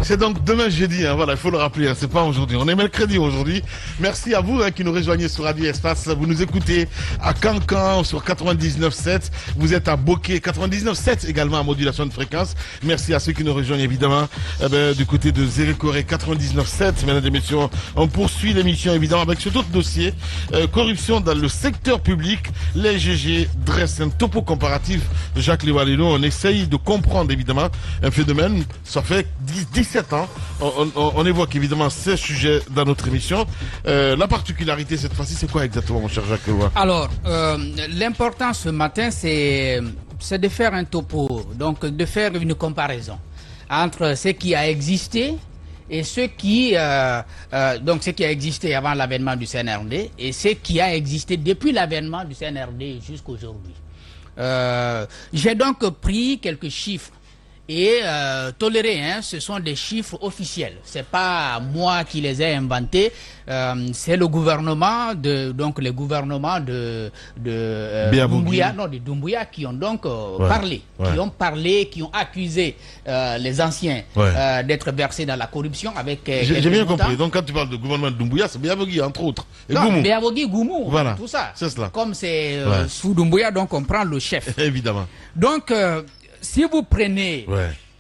C'est donc demain jeudi, hein, voilà, il faut le rappeler, hein, c'est pas aujourd'hui. On est mercredi aujourd'hui. Merci à vous qui nous rejoignez sur Radio Espace. Vous nous écoutez à Cancan sur 99.7. Vous êtes à Bokeh 99.7 également à modulation de fréquence. Merci à ceux qui nous rejoignent évidemment du côté de Zérékoré 99.7. Mesdames et messieurs, on poursuit l'émission évidemment avec ce autre dossier. Corruption dans le secteur public. Les GG dressent un topo comparatif de Jacques Lévalino. On essaye de comprendre évidemment un phénomène. Ça fait 17 ans. On évoque évidemment ces sujets dans notre émission. La particularité cette fois-ci, c'est quoi exactement, mon cher Jacques Léva? Alors, l'important ce matin, c'est de faire un topo, donc de faire une comparaison entre ce qui a existé et ce qui a existé avant l'avènement du CNRD et ce qui a existé depuis l'avènement du CNRD jusqu'à aujourd'hui. J'ai donc pris quelques chiffres et toléré, hein, ce sont des chiffres officiels. C'est pas moi qui les ai inventés. C'est le gouvernement de Doumbouya qui ont donc parlé, qui ont accusé les anciens d'être versés dans la corruption avec. J'ai bien compris. Donc quand tu parles de gouvernement de Doumbouya, c'est Biavogui entre autres. Et non, Biavogui, Goumou, voilà, tout ça. C'est cela. Comme c'est sous Doumbouya, donc on prend le chef. Évidemment. Donc si vous prenez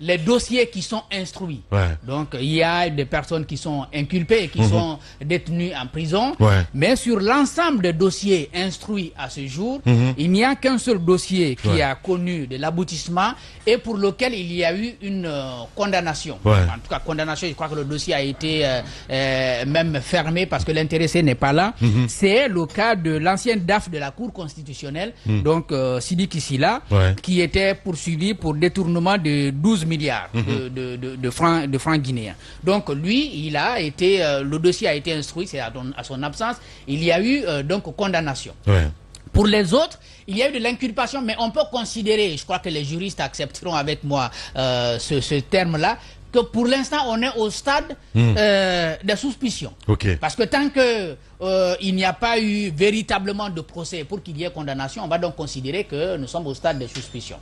les dossiers qui sont instruits, donc il y a des personnes qui sont inculpées, qui sont détenues en prison, mais sur l'ensemble des dossiers instruits à ce jour, il n'y a qu'un seul dossier qui a connu de l'aboutissement et pour lequel il y a eu une condamnation. En tout cas, condamnation, je crois que le dossier a été même fermé parce que l'intéressé n'est pas là. C'est le cas de l'ancien DAF de la Cour constitutionnelle, donc Sidiki Silla, qui était poursuivi pour détournement de 12 milliards de francs guinéens. Donc lui, il a été, le dossier a été instruit, c'est à son absence, il y a eu donc condamnation. Pour les autres, il y a eu de l'inculpation, mais on peut considérer, je crois que les juristes accepteront avec moi ce terme-là, que pour l'instant, on est au stade des suspicions. Parce que tant que il n'y a pas eu véritablement de procès pour qu'il y ait condamnation, on va donc considérer que nous sommes au stade des suspicions.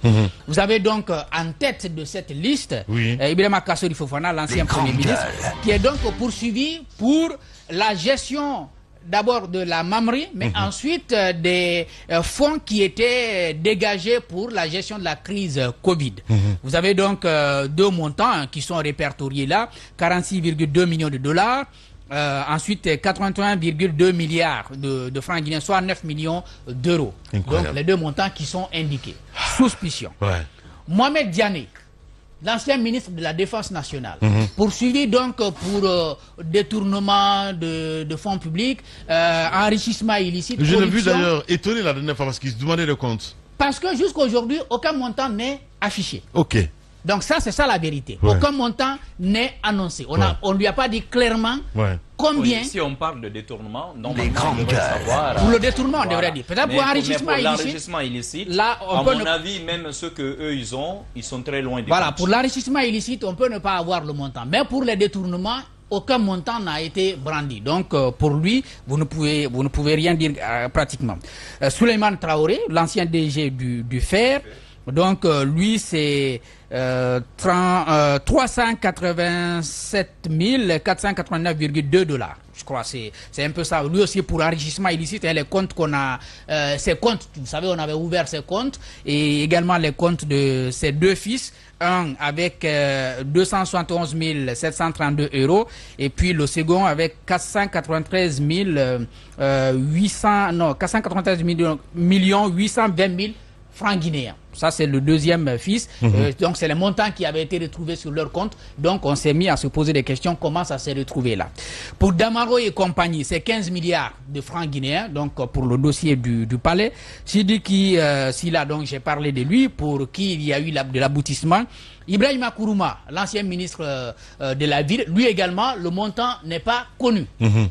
Vous avez donc en tête de cette liste Ibrahima Kassori Fofana, l'ancien Premier ministre, qui est donc poursuivi pour la gestion d'abord de la Mamri, mais ensuite des fonds qui étaient dégagés pour la gestion de la crise Covid. Vous avez donc deux montants qui sont répertoriés là, 46,2 millions de dollars, ensuite 81,2 milliards de francs guinéens, soit 9 millions d'euros. Donc les deux montants qui sont indiqués. Suspicion. Mohamed Diané, l'ancien ministre de la Défense nationale, poursuivi donc pour détournement de fonds publics, enrichissement illicite. Je l'ai vu d'ailleurs étonné la dernière fois parce qu'il se demandait le compte. Parce que jusqu'à aujourd'hui, aucun montant n'est affiché. Donc ça, c'est ça la vérité. Aucun montant n'est annoncé. On ne lui a pas dit clairement combien. Si on parle de détournement, normalement, on devrait savoir. Pour le détournement, on devrait dire. Peut-être pour l'enrichissement illicite, là, à mon avis, même ceux qu'eux, ils sont très loin du compte. Pour l'enrichissement illicite, on peut ne pas avoir le montant. Mais pour les détournements, aucun montant n'a été brandi. Donc, pour lui, vous ne pouvez rien dire pratiquement. Souleymane Traoré, l'ancien DG du FER, donc lui, c'est 387 489,2 dollars. Je crois c'est un peu ça. Lui aussi pour enrichissement illicite, et les comptes qu'on a, ces comptes, vous savez, on avait ouvert ces comptes et également les comptes de ses deux fils. Un avec 271 732 euros et puis le second avec 493 millions 820 000 francs guinéens. Ça, c'est le deuxième fils. Donc, c'est les montants qui avaient été retrouvés sur leur compte. Donc, on s'est mis à se poser des questions. Comment ça s'est retrouvé là? Pour Damaro et compagnie, c'est 15 milliards de francs guinéens. Donc, pour le dossier du palais. Sidiki Silla, donc, j'ai parlé de lui, pour qui il y a eu de l'aboutissement. Ibrahima Kourouma, l'ancien ministre de la ville, lui également, le montant n'est pas connu,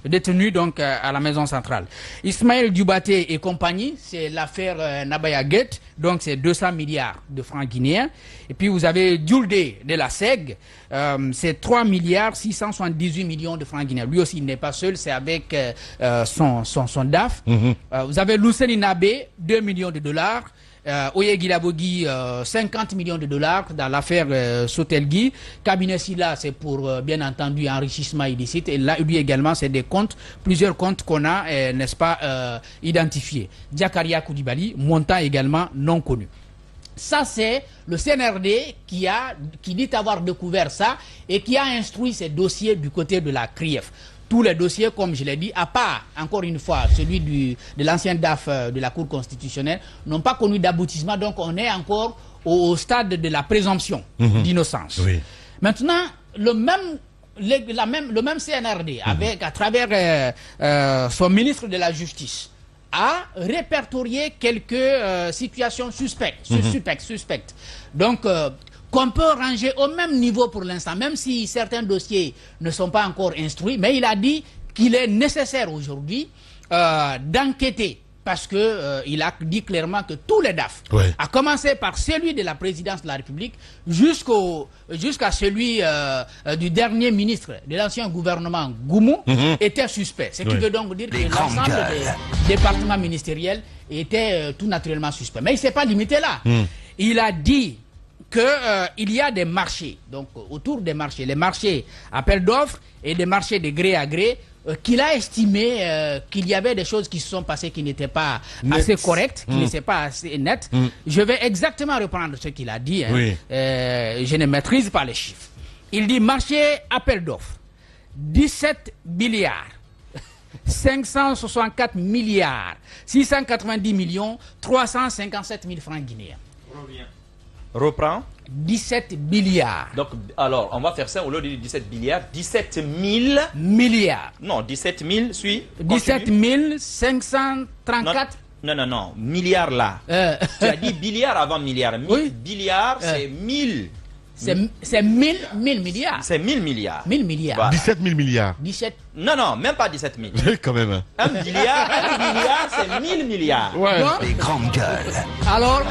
détenu donc à la maison centrale. Ismaël Dubaté et compagnie, c'est l'affaire Nabaya Gate, donc c'est 200 milliards de francs guinéens. Et puis vous avez Djoulde de la SEG, c'est 3 milliards 678 millions de francs guinéens. Lui aussi, il n'est pas seul, c'est avec son DAF. Vous avez Luceni Nabé, 2 millions de dollars. Oye Guilabogui, 50 millions de dollars dans l'affaire Sotelgui. Cabinet Silla, c'est pour, bien entendu, enrichissement illicite. Et là, lui également, c'est des comptes, plusieurs comptes qu'on a, n'est-ce pas, identifiés. Diakaria Koulibaly, montant également non connu. Ça, c'est le CNRD qui dit avoir découvert ça et qui a instruit ces dossiers du côté de la CRIEF. Tous les dossiers, comme je l'ai dit, à part, encore une fois, celui de l'ancien DAF de la Cour constitutionnelle, n'ont pas connu d'aboutissement. Donc, on est encore au stade de la présomption d'innocence. Oui. Maintenant, le même CNRD, à travers son ministre de la Justice, a répertorié quelques situations suspectes. Donc, qu'on peut ranger au même niveau pour l'instant, même si certains dossiers ne sont pas encore instruits, mais il a dit qu'il est nécessaire aujourd'hui d'enquêter, parce que il a dit clairement que tous les DAF, à commencer par celui de la présidence de la République jusqu'à celui du dernier ministre de l'ancien gouvernement Goumou, étaient suspects. Ce qui veut donc dire que l'ensemble des départements ministériels étaient tout naturellement suspects. Mais il ne s'est pas limité là. Il a dit qu'il y a des marchés, donc autour des marchés, les marchés appels d'offres et des marchés de gré à gré, qu'il a estimé qu'il y avait des choses qui se sont passées qui n'étaient pas assez correctes, qui n'étaient pas assez nettes. Je vais exactement reprendre ce qu'il a dit. Je ne maîtrise pas les chiffres. Il dit marché appel d'offres, 17 milliards, 564 milliards, 690 millions, 357 000 francs guinéens. Reprends. 17 milliards. Donc, alors, on va faire ça au lieu de 17 milliards, 17 000 milliards. Non, 17 000, suis. 17 534. Non, milliards là. Tu as dit milliards avant milliards. Milliards, c'est 1000. C'est 1000 milliards. C'est 1000 milliards. 1000 milliards. Voilà. 17 000 milliards. 17. Non, même pas 17 000. Quand même. Un milliard, c'est 1000 milliards. Ouais. Les grandes gueules. Alors.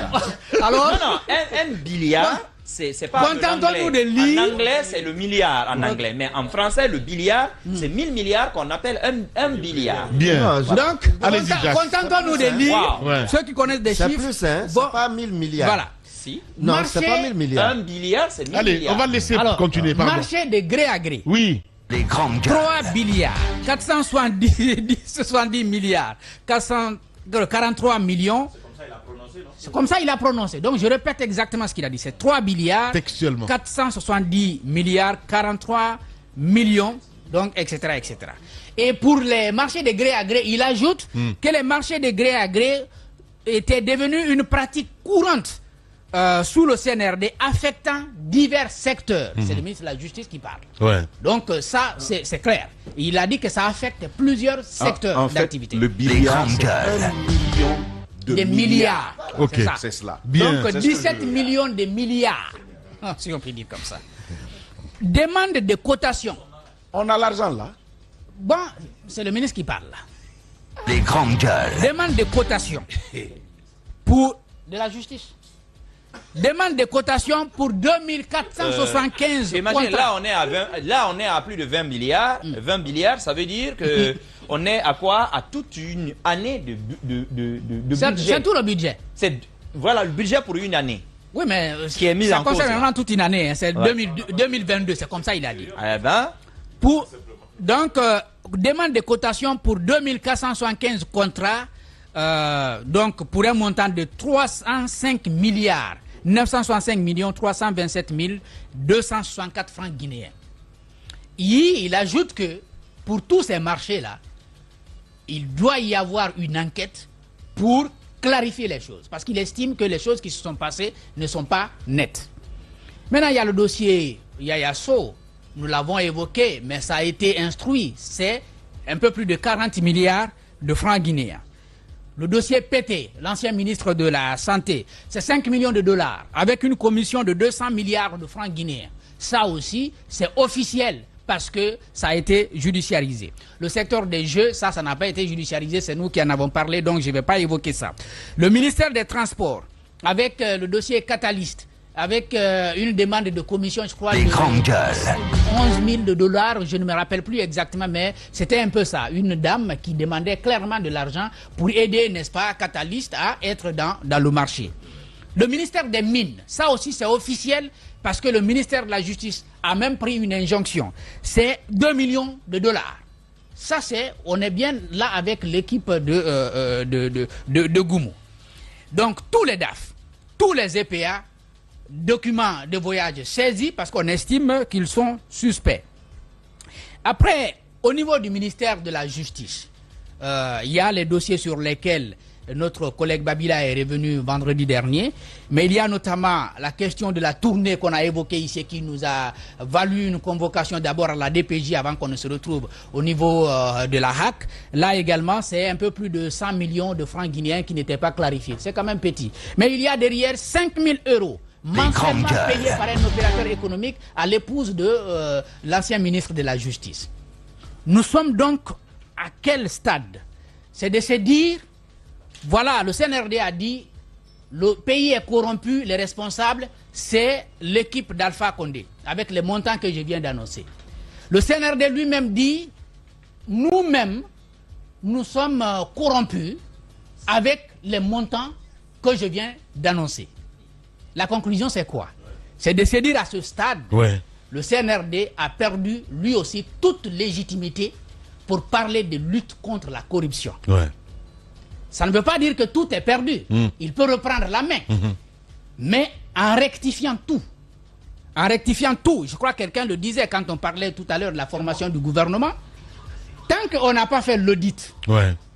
Non, un milliard, c'est pas. Contentons-nous de lire. En anglais, c'est le milliard en anglais. Mais en français, le milliard, c'est 1000 milliards qu'on appelle un milliard. Bien. Donc, contentons-nous de lire. Wow. Ceux qui connaissent des chiffres. C'est plus, hein. C'est pas 1000 milliards. Voilà. Si. Non, c'est pas 1000 milliards. Un milliard, c'est 1000 Allez, milliards. on va laisser continuer. Pardon. Marché de gré à gré. Oui. Les grandes gueules. 3 milliards, 470 milliards, 443 millions. C'est comme ça qu'il a prononcé. Donc je répète exactement ce qu'il a dit. C'est 3 milliards, Textuellement. 470 milliards, 43 millions, donc etc. Et pour les marchés de gré à gré, il ajoute que les marchés de gré à gré étaient devenus une pratique courante sous le CNRD, affectant divers secteurs. C'est le ministre de la Justice qui parle. Ouais. Donc ça, c'est clair. Il a dit que ça affecte plusieurs secteurs d'activité. Le milliard, c'est 1 million de milliards. Ok. C'est cela. Bien. Donc 17 millions de milliards, si on peut dire comme ça. Demande de cotation. On a l'argent là. Bon, c'est le ministre qui parle là. Les grandes gueules. Demande de cotation pour de la justice. Demande de cotation pour 2475 Imagine, contrats. là on est à plus de 20 milliards. 20 milliards, ça veut dire que on est à quoi? À toute une année de budget. C'est tout le budget. Voilà le budget pour une année. Oui, mais qui est mis ça en cause, concerne là. vraiment toute une année. Hein. C'est Ouais. 2022, c'est comme ça il a dit. Eh ben, Donc, demande de cotation pour 2475 contrats, donc pour un montant de 305 milliards 965 millions 327 264 francs guinéens. Il ajoute que pour tous ces marchés-là, il doit y avoir une enquête pour clarifier les choses, parce qu'il estime que les choses qui se sont passées ne sont pas nettes. Maintenant, il y a le dossier Yaya Sow. Nous l'avons évoqué, mais ça a été instruit. C'est un peu plus de 40 milliards de francs guinéens. Le dossier Pété, l'ancien ministre de la Santé, c'est 5 millions de dollars, avec une commission de 200 milliards de francs guinéens. Ça aussi, c'est officiel, parce que ça a été judiciarisé. Le secteur des jeux, ça n'a pas été judiciarisé, c'est nous qui en avons parlé, donc je ne vais pas évoquer ça. Le ministère des Transports, avec le dossier Catalyst, avec une demande de commission, je crois, de 11 000 dollars, je ne me rappelle plus exactement, mais c'était un peu ça. Une dame qui demandait clairement de l'argent pour aider, n'est-ce pas, Catalyst à être dans le marché. Le ministère des Mines, ça aussi c'est officiel parce que le ministère de la Justice a même pris une injonction. C'est 2 millions de dollars. Ça c'est, on est bien là avec l'équipe de Goumou. Donc tous les DAF, tous les EPA, documents de voyage saisis parce qu'on estime qu'ils sont suspects. Après, au niveau du ministère de la Justice, il y a les dossiers sur lesquels notre collègue Babila est revenu vendredi dernier, mais il y a notamment la question de la tournée qu'on a évoquée ici qui nous a valu une convocation d'abord à la DPJ avant qu'on ne se retrouve au niveau de la HAC. Là également, c'est un peu plus de 100 millions de francs guinéens qui n'étaient pas clarifiés. C'est quand même petit. Mais il y a derrière 5 000 € mensuellement payés par un opérateur économique à l'épouse de l'ancien ministre de la Justice. Nous sommes donc à quel stade? C'est de se dire, voilà, le CNRD a dit, le pays est corrompu, les responsables, c'est l'équipe d'Alpha Condé, avec les montants que je viens d'annoncer. Le CNRD lui-même dit, nous-mêmes, nous sommes corrompus avec les montants que je viens d'annoncer. La conclusion, c'est quoi? C'est de se dire à ce stade, le CNRD a perdu lui aussi toute légitimité pour parler de lutte contre la corruption. Ça ne veut pas dire que tout est perdu. Il peut reprendre la main. Mais en rectifiant tout. En rectifiant tout. Je crois que quelqu'un le disait quand on parlait tout à l'heure de la formation du gouvernement. Tant qu'on n'a pas fait l'audit.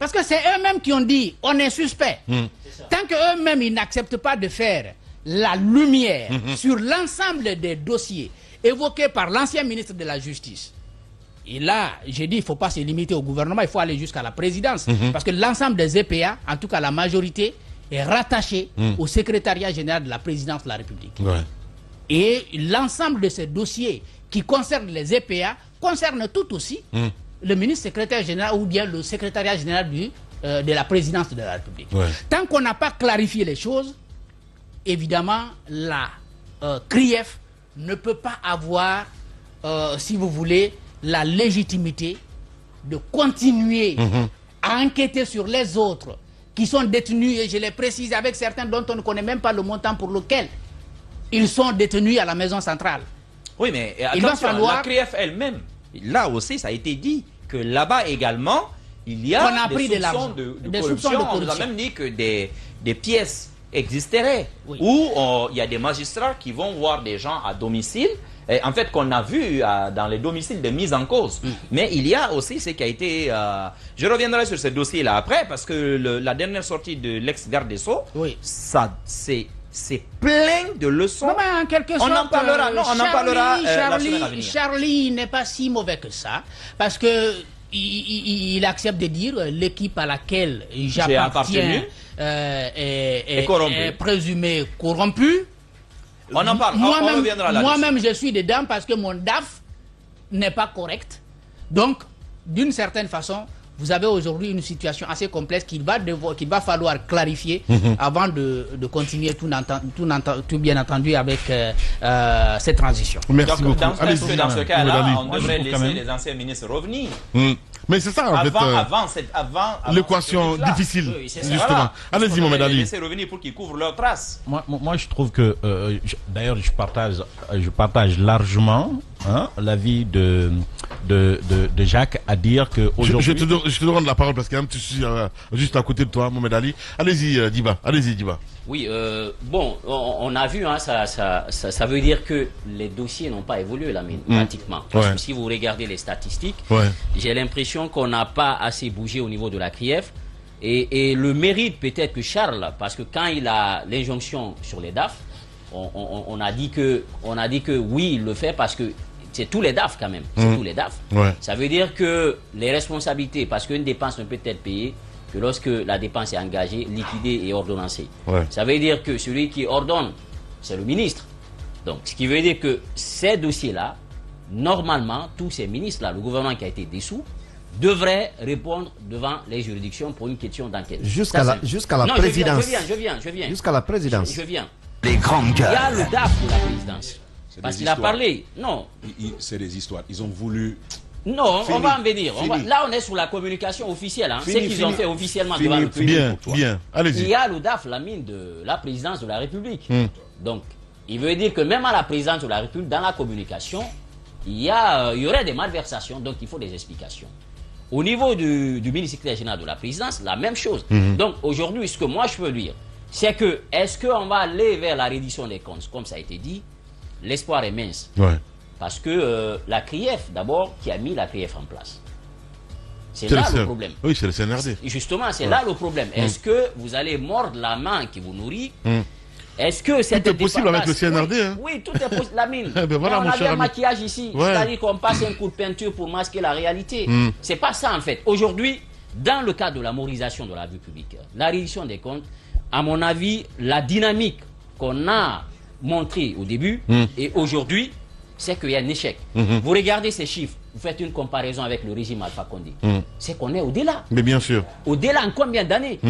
Parce que c'est eux-mêmes qui ont dit on est suspect. Tant qu'eux-mêmes ils n'acceptent pas de faire la lumière sur l'ensemble des dossiers évoqués par l'ancien ministre de la Justice. Et là, j'ai dit, il ne faut pas se limiter au gouvernement, il faut aller jusqu'à la présidence. Parce que l'ensemble des EPA, en tout cas la majorité, est rattaché au secrétariat général de la présidence de la République. Et l'ensemble de ces dossiers qui concernent les EPA concernent tout aussi le ministre secrétaire général ou bien le secrétariat général de la présidence de la République. Tant qu'on n'a pas clarifié les choses, évidemment, la CRIEF ne peut pas avoir, si vous voulez, la légitimité de continuer à enquêter sur les autres qui sont détenus, et je l'ai précisé avec certains dont on ne connaît même pas le montant pour lequel ils sont détenus à la maison centrale. Oui, mais attention, la CRIEF elle-même, là aussi ça a été dit, que là-bas également, il y a des soupçons de corruption. On nous a même dit que des pièces existeraient, où il y a des magistrats qui vont voir des gens à domicile, en fait qu'on a vu dans les domiciles de mise en cause. Mais il y a aussi ce qui a été... je reviendrai sur ce dossier-là après, parce que la dernière sortie de l'ex-garde des Sceaux, ça c'est plein de leçons. Non, mais en quelque sorte, on en parlera, non, on en parlera la semaine à venir. Charlie n'est pas si mauvais que ça, parce que il accepte de dire l'équipe à laquelle j'appartiens est présumée corrompue. On en parle, on reviendra là-dessus. Moi-même, je suis dedans parce que mon DAF n'est pas correct. Donc, d'une certaine façon, vous avez aujourd'hui une situation assez complexe qu'il va falloir clarifier avant de continuer tout bien entendu avec cette transition. Merci beaucoup. Dans ce cas-là, on devrait laisser les anciens ministres revenir. Mais c'est ça, en fait. Avant l'équation difficile, justement. Allez-y, Mohamed Ali. Laisser revenir pour qu'ils couvrent leurs traces. Moi, je trouve que, d'ailleurs, je partage largement l'avis de Jacques à dire que aujourd'hui... Je te donne la parole parce qu'il y a un petit souci juste à côté de toi, Mohamed Ali. Allez-y, Diba. Allez-y, Diba. Oui, bon, on a vu, ça veut dire que les dossiers n'ont pas évolué, là, pratiquement. Parce que si vous regardez les statistiques, j'ai l'impression qu'on n'a pas assez bougé au niveau de la CRIEF. Et le mérite peut-être que Charles, parce que quand il a l'injonction sur les DAF, on a dit que oui, il le fait parce que c'est tous les DAF quand même, c'est tous les DAF. Ça veut dire que les responsabilités, parce qu'une dépense ne peut être payée que lorsque la dépense est engagée, liquidée et ordonnancée. Ça veut dire que celui qui ordonne, c'est le ministre. Donc, ce qui veut dire que ces dossiers-là, normalement, tous ces ministres-là, le gouvernement qui a été dissous, devraient répondre devant les juridictions pour une question d'enquête. Jusqu'à la présidence. Je viens. Jusqu'à la présidence. Je viens. Les grandes gueules. Il y a le DAF de la présidence. Parce qu'il a parlé. Non. C'est des histoires. Ils ont voulu Non, on va en venir. Là, on est sur la communication officielle. Hein. C'est qu'ils ont fait officiellement devant le public. Bien, allez-y. Il y a l'ODAF, la mine de la présidence de la République. Donc, il veut dire que même à la présidence de la République, dans la communication, il y aurait des malversations, donc il faut des explications. Au niveau du ministère général de la présidence, la même chose. Donc, aujourd'hui, ce que moi je peux dire, c'est que, est-ce qu'on va aller vers la reddition des comptes, comme ça a été dit, l'espoir est mince. Ouais. Parce que la CRIEF, d'abord, qui a mis la CRIEF en place. C'est là le problème. Oui, c'est le CNRD. Justement, c'est là le problème. Est-ce que vous allez mordre la main qui vous nourrit? Est-ce que tout est possible avec le CNRD? Oui, tout est possible. La mine. Voilà, on a vu un maquillage ici. C'est-à-dire qu'on passe un coup de peinture pour masquer la réalité. C'est pas ça, en fait. Aujourd'hui, dans le cadre de la mobilisation de la vie publique, la reddition des comptes, à mon avis, la dynamique qu'on a montrée au début et aujourd'hui, c'est qu'il y a un échec. Vous regardez ces chiffres, vous faites une comparaison avec le régime Alpha Condé. C'est qu'on est au-delà. Mais bien sûr. Au-delà en combien d'années?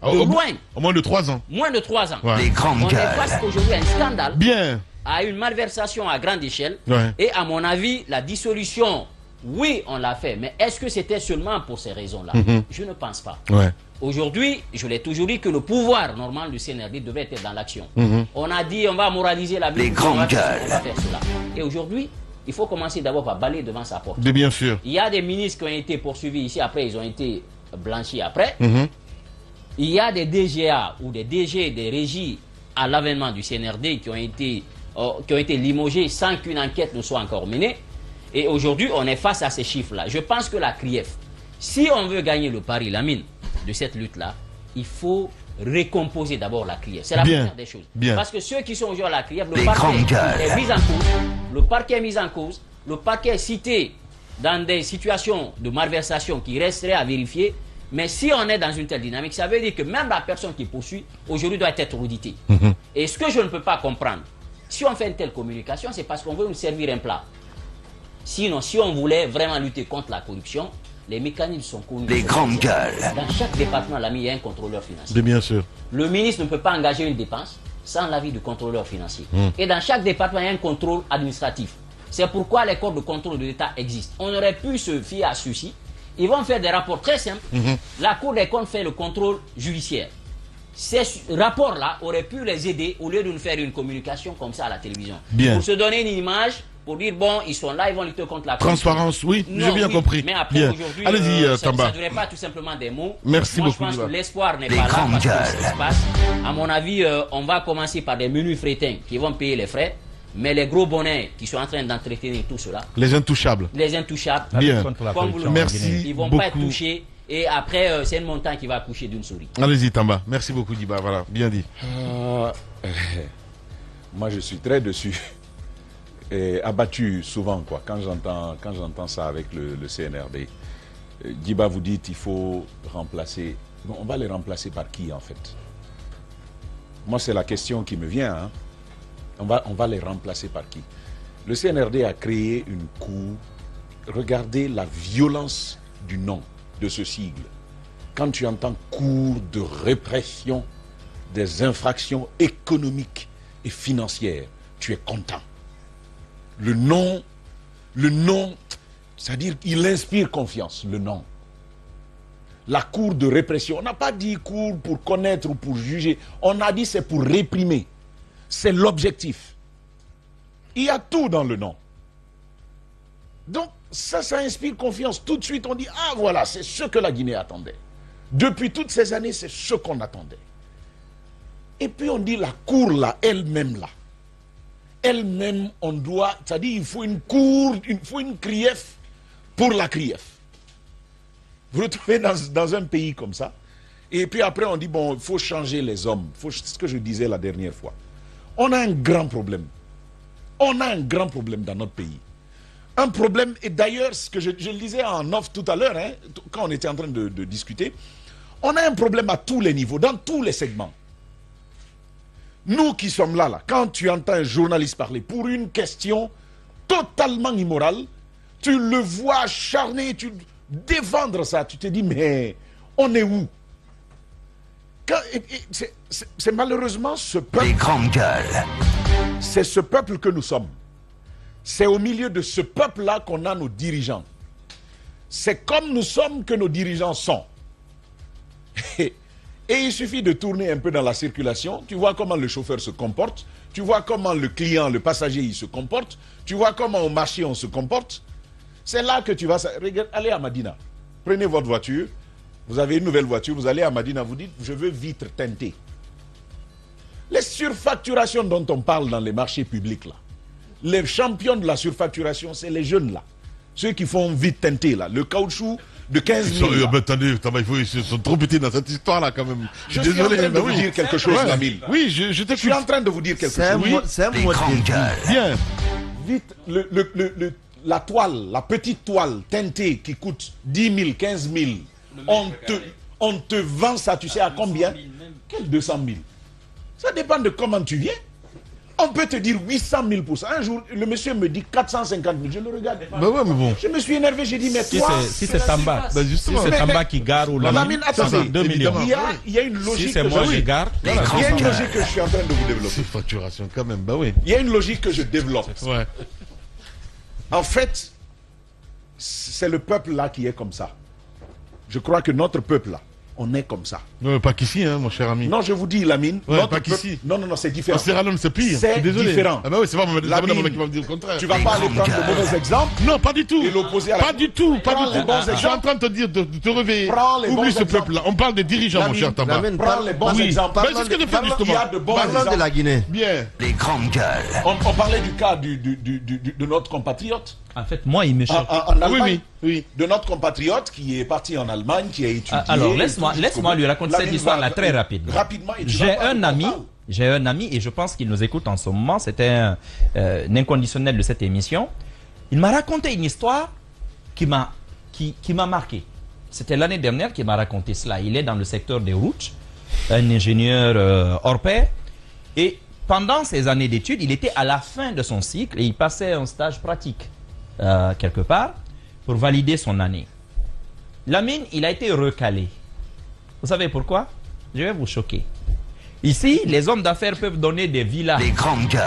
Loin. Au moins de 3 ans. Moins de 3 ans. Ouais. Les grandes On gueules. est face aujourd'hui à un scandale. Bien. À une malversation à grande échelle. Ouais. Et à mon avis, la dissolution, oui, on l'a fait. Mais est-ce que c'était seulement pour ces raisons-là? Je ne pense pas. Ouais. Aujourd'hui, je l'ai toujours dit que le pouvoir normal du CNRD devait être dans l'action. On a dit on va moraliser la vie. Les grandes gueules. On va faire cela. Et aujourd'hui, il faut commencer d'abord par balayer devant sa porte. Bien sûr. Il y a des ministres qui ont été poursuivis ici, après ils ont été blanchis après. Il y a des DGA ou des DG des régies à l'avènement du CNRD qui ont été limogés sans qu'une enquête ne soit encore menée. Et aujourd'hui, on est face à ces chiffres-là. Je pense que la CRIEF, si on veut gagner le pari, la mine de cette lutte-là, il faut récomposer d'abord la CRIEF. C'est la première des choses. Parce que ceux qui sont aujourd'hui à la CRIEF, le parquet est mis en cause. Le parquet est mis en cause. Le parquet est cité dans des situations de malversation qui resteraient à vérifier. Mais si on est dans une telle dynamique, ça veut dire que même la personne qui poursuit, aujourd'hui, doit être auditée. Et ce que je ne peux pas comprendre, si on fait une telle communication, c'est parce qu'on veut nous servir un plat. Sinon, si on voulait vraiment lutter contre la corruption, les mécanismes sont connus. Les grandes gueules. Dans chaque département, il y a un contrôleur financier. Bien sûr. Le ministre ne peut pas engager une dépense sans l'avis du contrôleur financier. Et dans chaque département, il y a un contrôle administratif. C'est pourquoi les corps de contrôle de l'État existent. On aurait pu se fier à ceux-ci. Ils vont faire des rapports très simples. La Cour des comptes fait le contrôle judiciaire. Ces rapports-là auraient pu les aider au lieu de nous faire une communication comme ça à la télévision. Pour se donner une image, pour dire, bon, ils sont là, ils vont lutter contre la corruption. Transparence, oui, j'ai bien compris. Mais après, aujourd'hui, allez-y, ça Tamba. ne serait pas tout simplement des mots. Merci beaucoup. Moi, je pense que l'espoir n'est pas là parce que ce qui se passe. À mon avis, on va commencer par des menus frétins qui vont payer les frais. Mais les gros bonnets qui sont en train d'entretenir tout cela. Les intouchables. Les intouchables. Bien. Comme vous le Merci. Ils ne vont pas être touchés. Et après, c'est une montagne qui va accoucher d'une souris. Allez-y, Tamba. Merci beaucoup, Diba. Voilà, bien dit. Moi, je suis très dessus. Et abattu souvent, quoi, quand j'entends ça avec le CNRD. Diba, vous dites il faut remplacer. Bon, on va les remplacer par qui, en fait? Moi, c'est la question qui me vient, hein. On va les remplacer par qui? Le CNRD a créé une cour. Regardez la violence du nom de ce sigle. Quand tu entends cour de répression des infractions économiques et financières, tu es content. Le nom, c'est-à-dire qu'il inspire confiance, le nom. La cour de répression, on n'a pas dit cour pour connaître ou pour juger, on a dit c'est pour réprimer. C'est l'objectif. Il y a tout dans le nom. Donc, ça inspire confiance. Tout de suite, on dit, ah voilà, c'est ce que la Guinée attendait. Depuis toutes ces années, c'est ce qu'on attendait. Et puis on dit la cour là, elle-même là. Elle-même, on doit, c'est-à-dire il faut une cour, il faut une CRIEF pour la CRIEF. Vous le trouvez dans un pays comme ça. Et puis après, on dit, bon, il faut changer les hommes. C'est ce que je disais la dernière fois. On a un grand problème. On a un grand problème dans notre pays. Un problème, et d'ailleurs, ce que je le disais en off tout à l'heure, hein, quand on était en train de discuter, on a un problème à tous les niveaux, dans tous les segments. Nous qui sommes là, quand tu entends un journaliste parler pour une question totalement immorale, tu le vois acharné, tu défendre ça, tu te dis, mais on est où? C'est malheureusement ce peuple. Les grandes gueules. C'est ce peuple que nous sommes. C'est au milieu de ce peuple-là qu'on a nos dirigeants. C'est comme nous sommes que nos dirigeants sont. Et il suffit de tourner un peu dans la circulation, tu vois comment le chauffeur se comporte, tu vois comment le client, le passager, il se comporte, tu vois comment au marché on se comporte. C'est là que tu vas... Regarde, allez à Madina, prenez votre voiture, vous avez une nouvelle voiture, vous allez à Madina, vous dites, je veux vitres teintées. Les surfacturations dont on parle dans les marchés publics, là, les champions de la surfacturation, c'est les jeunes, là. Ceux qui font vitres teintées, là. Le caoutchouc de 15 000. Attendez, ils sont trop petits dans cette histoire-là, quand même. Je suis désolé, en train de vous dire quelque chose, Lamine. Oui, je t'écoute. Je suis en train de vous dire quelque chose. C'est un mot de Bien. Vite, la toile, la petite toile teintée qui coûte 10 000, 15 000, on te vend ça, tu sais à combien? Quel 200 000? Ça dépend de comment tu viens. On peut te dire 800 000 pour ça. Un jour, le monsieur me dit 450 000. Je le regarde. Bah ouais, mais bon. Je me suis énervé. J'ai dit, mais toi... Si c'est Tamba. Si c'est Tamba qui gare ou la Lamine, attendez. 2 millions. Il y a une logique. Si c'est moi qui gare. Il y a une logique que je suis en train de vous développer. C'est facturation quand même, bah oui. Il y a une logique que je développe. Ouais. En fait, c'est le peuple là qui est comme ça. Je crois que notre peuple là, on est comme ça. Non, pas qu'ici, hein, mon cher ami. Non, je vous dis, Lamine. Ouais, pas qu'ici. Non, c'est différent. En Sierra Leone, c'est pire. C'est différent. Ah bah oui, c'est pas mon qui va me dire le contraire. Tu vas pas aller prendre de mauvais exemples. Non, pas du tout. Et l'opposer à la... Pas du tout, pas Prends du les tout. bons Je suis en train de te dire de te réveiller. Prends les Oublie bons ce peuple-là. On parle des dirigeants, mon cher Tamba. Prends les bons exemples. C'est ce que je fais justement. Il y a de bons Parlons exemples. de la Guinée. Bien. Les grandes gueules. On parlait du cas de notre compatriote. En fait, moi, il me choque. En Allemagne, oui. De notre compatriote qui est parti en Allemagne, qui a étudié... Alors, laisse-moi lui raconter cette histoire-là très rapidement. J'ai un ami et je pense qu'il nous écoute en ce moment. C'était un inconditionnel de cette émission. Il m'a raconté une histoire qui m'a marqué. C'était l'année dernière qu'il m'a raconté cela. Il est dans le secteur des routes, un ingénieur hors pair. Et pendant ses années d'études, il était à la fin de son cycle et il passait un stage pratique quelque part pour valider son année. Lamine, il a été recalé. Vous savez pourquoi? Je vais vous choquer. Ici, les hommes d'affaires peuvent donner des villas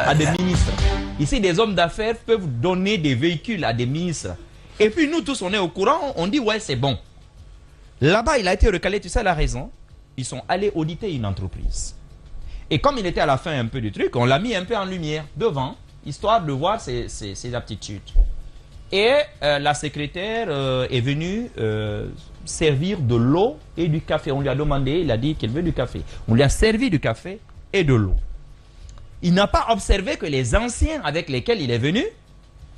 à des ministres. Ici, des hommes d'affaires peuvent donner des véhicules à des ministres. Et puis nous tous, on est au courant, on dit ouais, c'est bon. Là-bas, il a été recalé, tu sais la raison? Ils sont allés auditer une entreprise. Et comme il était à la fin un peu du truc, on l'a mis un peu en lumière devant, histoire de voir ses aptitudes. Et la secrétaire est venue servir de l'eau et du café. On lui a demandé, il a dit qu'il veut du café. On lui a servi du café et de l'eau. Il n'a pas observé que les anciens avec lesquels il est venu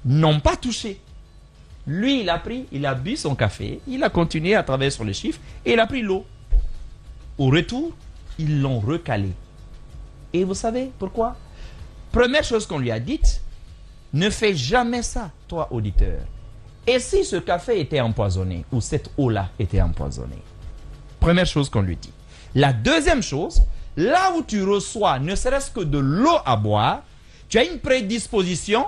n'ont pas touché. Lui, il a bu son café, il a continué à travailler sur les chiffres et il a pris l'eau. Au retour, ils l'ont recalé. Et vous savez pourquoi? Première chose qu'on lui a dite, ne fais jamais ça, toi auditeur. Et si ce café était empoisonné, ou cette eau-là était empoisonnée? Première chose qu'on lui dit. La deuxième chose, là où tu reçois ne serait-ce que de l'eau à boire, tu as une prédisposition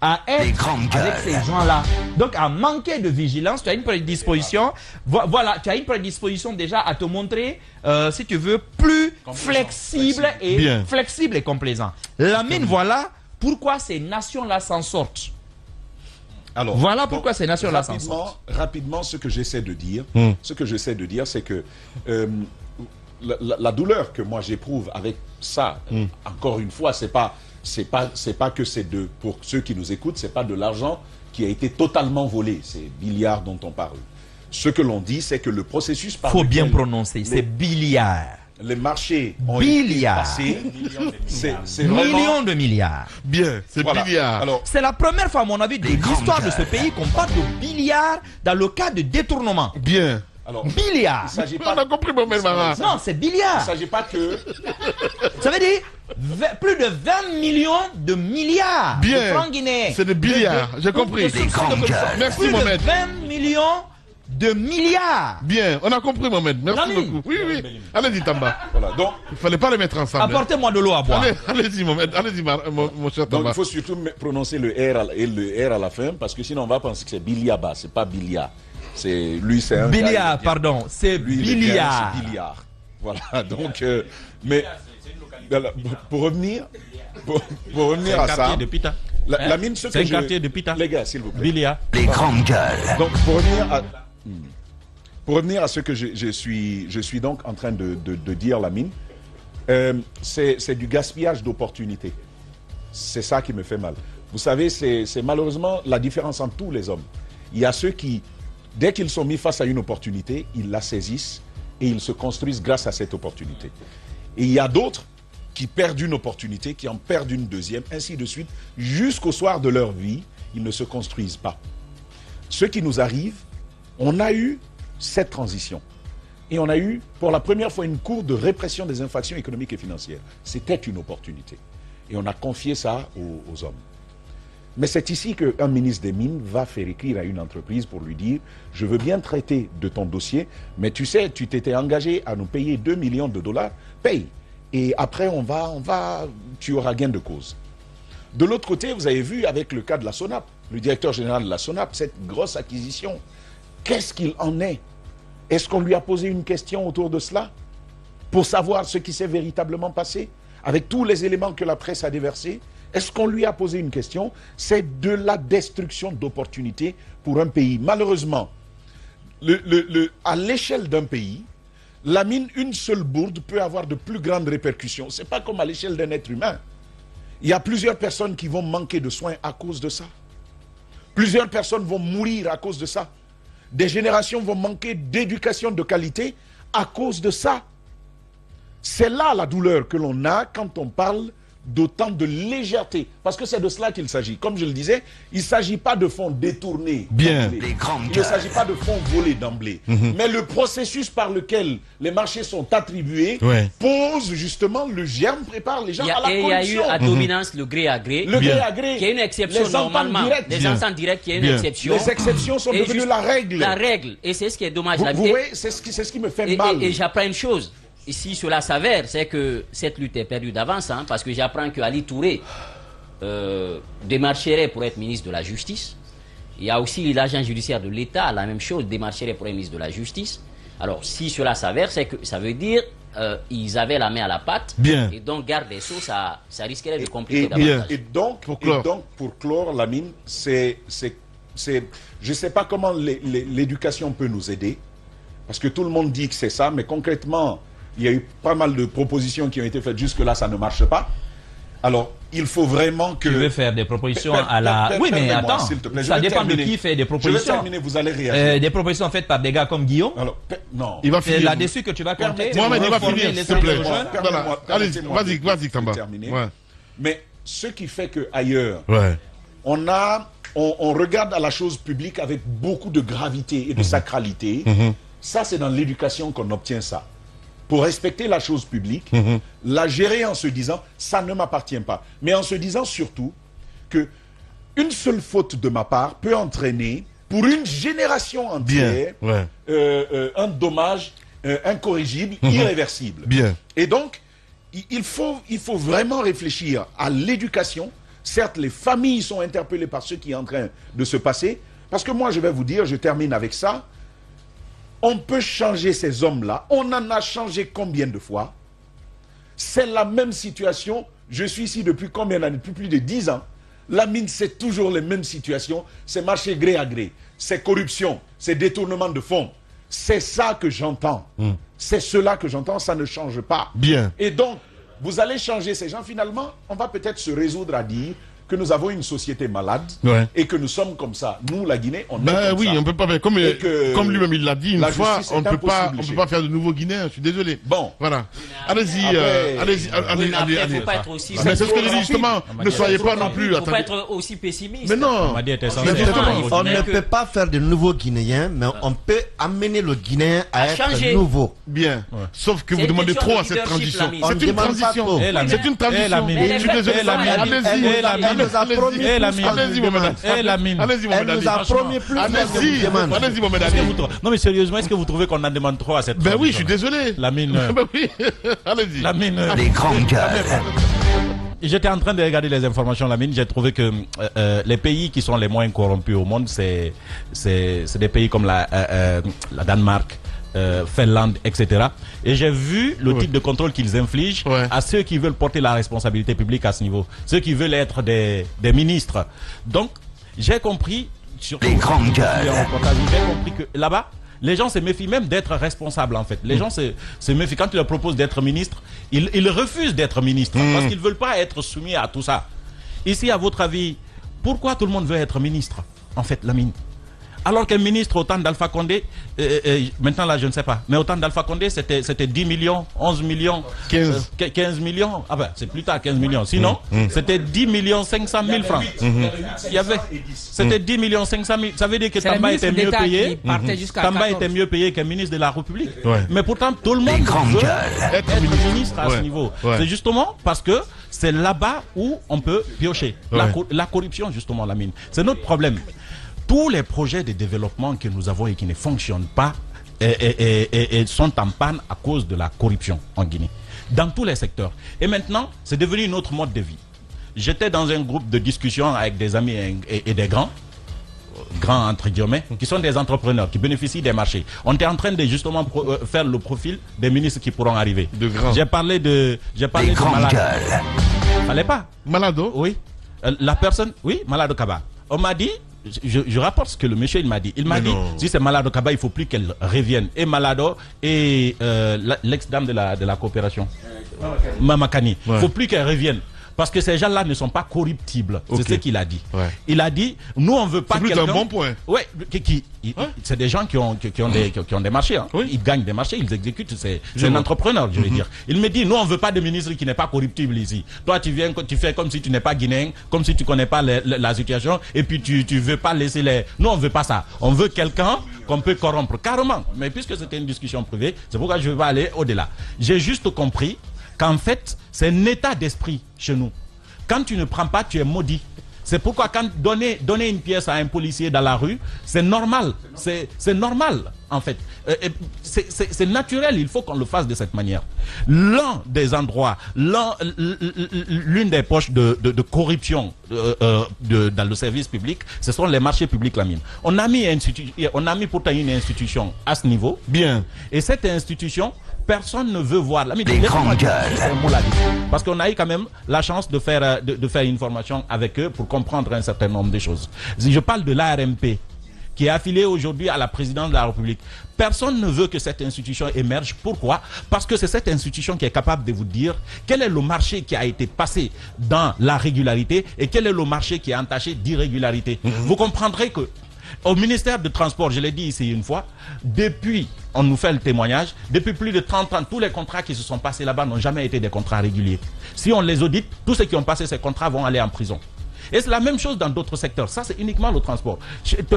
à être avec ces gens-là. Donc à manquer de vigilance, tu as une prédisposition, voilà, tu as une prédisposition déjà à te montrer, si tu veux, plus flexible et complaisant. Lamine, voilà pourquoi ces nations-là s'en sortent. Alors, voilà pourquoi ces nations-là s'en sortent. Rapidement, ce que j'essaie de dire, c'est que la douleur que moi j'éprouve avec ça, encore une fois, c'est pas que c'est pour ceux qui nous écoutent, c'est pas de l'argent qui a été totalement volé, c'est Billiard dont on parle. Ce que l'on dit, c'est que le processus par lequel... Faut bien prononcer, c'est Billiard. Les marchés ont été passés. C'est millions de milliards. Bien, c'est Billiard. C'est la première fois, à mon avis, de l'histoire de ce pays qu'on parle de Billiard dans le cas de détournement. Bien. Alors, Billiard. On a compris, mon maman. Non, c'est Billiard. Il ne s'agit pas que... Ça veut dire plus de 20 millions de milliards de francs guinéens. C'est de Billiard, j'ai compris. Merci, Mohamed. 20 millions de milliards. Bien, on a compris, Mohamed. Merci beaucoup. Oui. Allez-y, Tamba. Voilà, donc, il ne fallait pas les mettre ensemble. Apportez-moi de l'eau à boire. Allez-y, Mohamed. Allez-y, mon cher Tamba. Donc, il faut surtout prononcer le R à la fin, parce que sinon, on va penser que c'est Biliaba, c'est pas Billiard. C'est un Billiard, pardon, c'est Billiard. C'est Billiard. Voilà, donc, mais pour revenir à ça, La mine, c'est un quartier de Pita. Les gars, s'il vous plaît. Bilia. Les grandes gueules. Donc, pour revenir à ce que je suis donc en train de dire, la mine, c'est du gaspillage d'opportunités. C'est ça qui me fait mal. Vous savez, c'est malheureusement la différence entre tous les hommes. Il y a ceux qui, dès qu'ils sont mis face à une opportunité, ils la saisissent et ils se construisent grâce à cette opportunité. Et il y a d'autres qui perdent une opportunité, qui en perdent une deuxième, ainsi de suite, jusqu'au soir de leur vie, ils ne se construisent pas. Ce qui nous arrive, on a eu cette transition. Et on a eu, pour la première fois, une cour de répression des infractions économiques et financières. C'était une opportunité. Et on a confié ça aux hommes. Mais c'est ici qu'un ministre des Mines va faire écrire à une entreprise pour lui dire « Je veux bien traiter de ton dossier, mais tu sais, tu t'étais engagé à nous payer 2 millions de dollars, paye. Et après, tu auras gain de cause. » De l'autre côté, vous avez vu avec le cas de la SONAP, le directeur général de la SONAP, cette grosse acquisition. Qu'est-ce qu'il en est? Est-ce qu'on lui a posé une question autour de cela pour savoir ce qui s'est véritablement passé avec tous les éléments que la presse a déversés? Est-ce qu'on lui a posé une question? C'est de la destruction d'opportunités pour un pays. Malheureusement, à l'échelle d'un pays, la mine, une seule bourde peut avoir de plus grandes répercussions. Ce n'est pas comme à l'échelle d'un être humain. Il y a plusieurs personnes qui vont manquer de soins à cause de ça. Plusieurs personnes vont mourir à cause de ça. Des générations vont manquer d'éducation de qualité à cause de ça. C'est là la douleur que l'on a quand on parle d'autant de légèreté. Parce que c'est de cela qu'il s'agit. Comme je le disais, il ne s'agit pas de fonds détournés. Bien. Il ne s'agit pas de fonds volés d'emblée. Mais le processus par lequel les marchés sont attribués pose justement le germe, prépare les gens à la corruption. Il y a eu à dominance le gré à gré. Le gré à gré. Qui est une exception normalement. Les ententes directes qui est une exception. Les exceptions sont devenues la règle. La règle. Et c'est ce qui est dommage. Vous voyez, c'est ce qui me fait mal. Et j'apprends une chose. Et si cela s'avère, c'est que cette lutte est perdue d'avance, hein, parce que j'apprends que Ali Touré démarcherait pour être ministre de la Justice. Il y a aussi l'agent judiciaire de l'État, la même chose, démarcherait pour être ministre de la Justice. Alors, si cela s'avère, c'est que ça veut dire ils avaient la main à la pâte. Bien. Et donc, garde des sceaux, ça risquerait de compliquer davantage. Et donc, pour clore, Lamine, je ne sais pas comment l'éducation peut nous aider, parce que tout le monde dit que c'est ça, mais concrètement, il y a eu pas mal de propositions qui ont été faites. Jusque-là, ça ne marche pas. Alors, il faut vraiment que... Tu veux faire des propositions à la... Oui, mais attends, ça dépend de qui fait des propositions. Je vais terminer, vous allez réagir. Des propositions faites par des gars comme Guillaume. Alors, non. Il va finir. C'est là-dessus que tu vas compter. Mohamed, il va finir, s'il te plaît. Allez, vas-y, Tamba. Mais ce qui fait qu'ailleurs, on regarde à la chose publique avec beaucoup de gravité et de sacralité. Ça, c'est dans l'éducation qu'on obtient ça. Pour respecter la chose publique, la gérer en se disant « ça ne m'appartient pas ». Mais en se disant surtout que une seule faute de ma part peut entraîner pour une génération entière un dommage incorrigible, irréversible. Et donc, il faut vraiment réfléchir à l'éducation. Certes, les familles sont interpellées par ce qui est en train de se passer. Parce que moi, je vais vous dire, je termine avec ça. On peut changer ces hommes-là. On en a changé combien de fois? C'est la même situation. Je suis ici depuis combien d'années? Depuis plus de 10 ans. La mine, c'est toujours les mêmes situations. C'est marché gré à gré. C'est corruption. C'est détournement de fonds. C'est ça que j'entends. C'est cela que j'entends. Ça ne change pas. Bien. Et donc, vous allez changer ces gens. Finalement, on va peut-être se résoudre à dire que nous avons une société malade et que nous sommes comme ça. Nous, la Guinée, on est comme ça. On peut pas faire. Comme lui-même il l'a dit une fois, on ne peut pas faire de nouveaux Guinéens. Je suis désolé. Bon. Voilà. Allez-y. Il ne faut pas être aussi... Mais c'est ce que je dis justement. Ne soyez pas non plus... Il ne faut pas être aussi pessimiste. Mais non. On ne peut pas faire de nouveaux Guinéens, mais on peut amener le Guinéen à être nouveau. Bien. Sauf que vous demandez trop à cette transition. C'est une transition. C'est une transition. Je suis désolé. Allez-y. Allez-y, Mohamed. Elle nous a promis plus. Allez-y, Mohamed. Non, mais sérieusement, est-ce que vous trouvez qu'on en demande trop à cette Ben oui, je suis désolé. La mine. Ben oui. Allez-y. La mine. Les grandes gueules. J'étais en train de regarder les informations, la mine. J'ai trouvé que les pays qui sont les moins corrompus au monde, c'est des pays comme la Danemark, Finlande, etc. Et j'ai vu le type de contrôle qu'ils infligent à ceux qui veulent porter la responsabilité publique à ce niveau, ceux qui veulent être des ministres. Donc, j'ai compris, surtout, j'ai compris que là-bas, les gens se méfient même d'être responsables, en fait. Les gens se méfient. Quand tu leur proposes d'être ministre, ils refusent d'être ministre parce qu'ils ne veulent pas être soumis à tout ça. Ici, à votre avis, pourquoi tout le monde veut être ministre, en fait, Lamine? Alors qu'un ministre au temps d'Alpha Condé, maintenant là je ne sais pas, mais au temps d'Alpha Condé c'était 10 millions, 11 millions, 15 millions, ah ben c'est plus tard 15 millions, sinon c'était 10 millions 500 000 francs. C'était 10 millions 500 000, ça veut dire que Tamba était mieux payé, Tamba était mieux payé qu'un ministre de la République. Mais pourtant tout le monde veut être ministre à ce niveau. C'est justement parce que c'est là-bas où on peut piocher. La corruption justement, Lamine, c'est notre problème. Tous les projets de développement que nous avons et qui ne fonctionnent pas et sont en panne à cause de la corruption en Guinée, dans tous les secteurs. Et maintenant, c'est devenu une autre mode de vie. J'étais dans un groupe de discussion avec des amis et des grands entre guillemets, qui sont des entrepreneurs, qui bénéficient des marchés. On était en train de justement faire le profil des ministres qui pourront arriver. J'ai parlé de Malado. Fallait pas. Malado? Oui. La personne, oui, Malado Kaba. On m'a dit, je rapporte ce que le monsieur il m'a dit. Il m'a dit, si c'est Malado Kaba, il ne faut plus qu'elle revienne. Et Malado et l'ex-dame de la coopération, Mamakani, il ne faut plus qu'elle revienne. Parce que ces gens-là ne sont pas corruptibles. C'est ce qu'il a dit. Il a dit, nous on ne veut pas quelqu'un... C'est un bon point. Oui, c'est des gens qui ont des marchés. Hein. Ils gagnent des marchés, ils exécutent. C'est un entrepreneur, je veux dire. Il me dit, nous on ne veut pas de ministre qui n'est pas corruptible ici. Toi tu viens, tu fais comme si tu n'es pas guinéen, comme si tu ne connais pas la situation, et puis tu ne veux pas laisser les... Nous on ne veut pas ça. On veut quelqu'un qu'on peut corrompre, carrément. Mais puisque c'était une discussion privée, c'est pourquoi je ne vais pas aller au-delà. J'ai juste compris qu'en fait, c'est un état d'esprit chez nous. Quand tu ne prends pas, tu es maudit. C'est pourquoi quand donner une pièce à un policier dans la rue, c'est normal. C'est normal, en fait. C'est naturel, il faut qu'on le fasse de cette manière. L'un des endroits, l'une des poches de corruption dans le service public, ce sont les marchés publics, Lamine. On a mis pourtant une institution à ce niveau. Bien. Et cette institution, personne ne veut voir. Parce qu'on a eu quand même la chance de faire une formation avec eux pour comprendre un certain nombre de choses. Si je parle de l'ARMP, qui est affiliée aujourd'hui à la présidence de la République, personne ne veut que cette institution émerge. Pourquoi? Parce que c'est cette institution qui est capable de vous dire quel est le marché qui a été passé dans la régularité et quel est le marché qui est entaché d'irrégularité. Vous comprendrez que au ministère de Transport, je l'ai dit ici une fois, depuis, on nous fait le témoignage, depuis plus de 30 ans, tous les contrats qui se sont passés là-bas n'ont jamais été des contrats réguliers. Si on les audite, tous ceux qui ont passé ces contrats vont aller en prison. Et c'est la même chose dans d'autres secteurs. Ça, c'est uniquement le transport.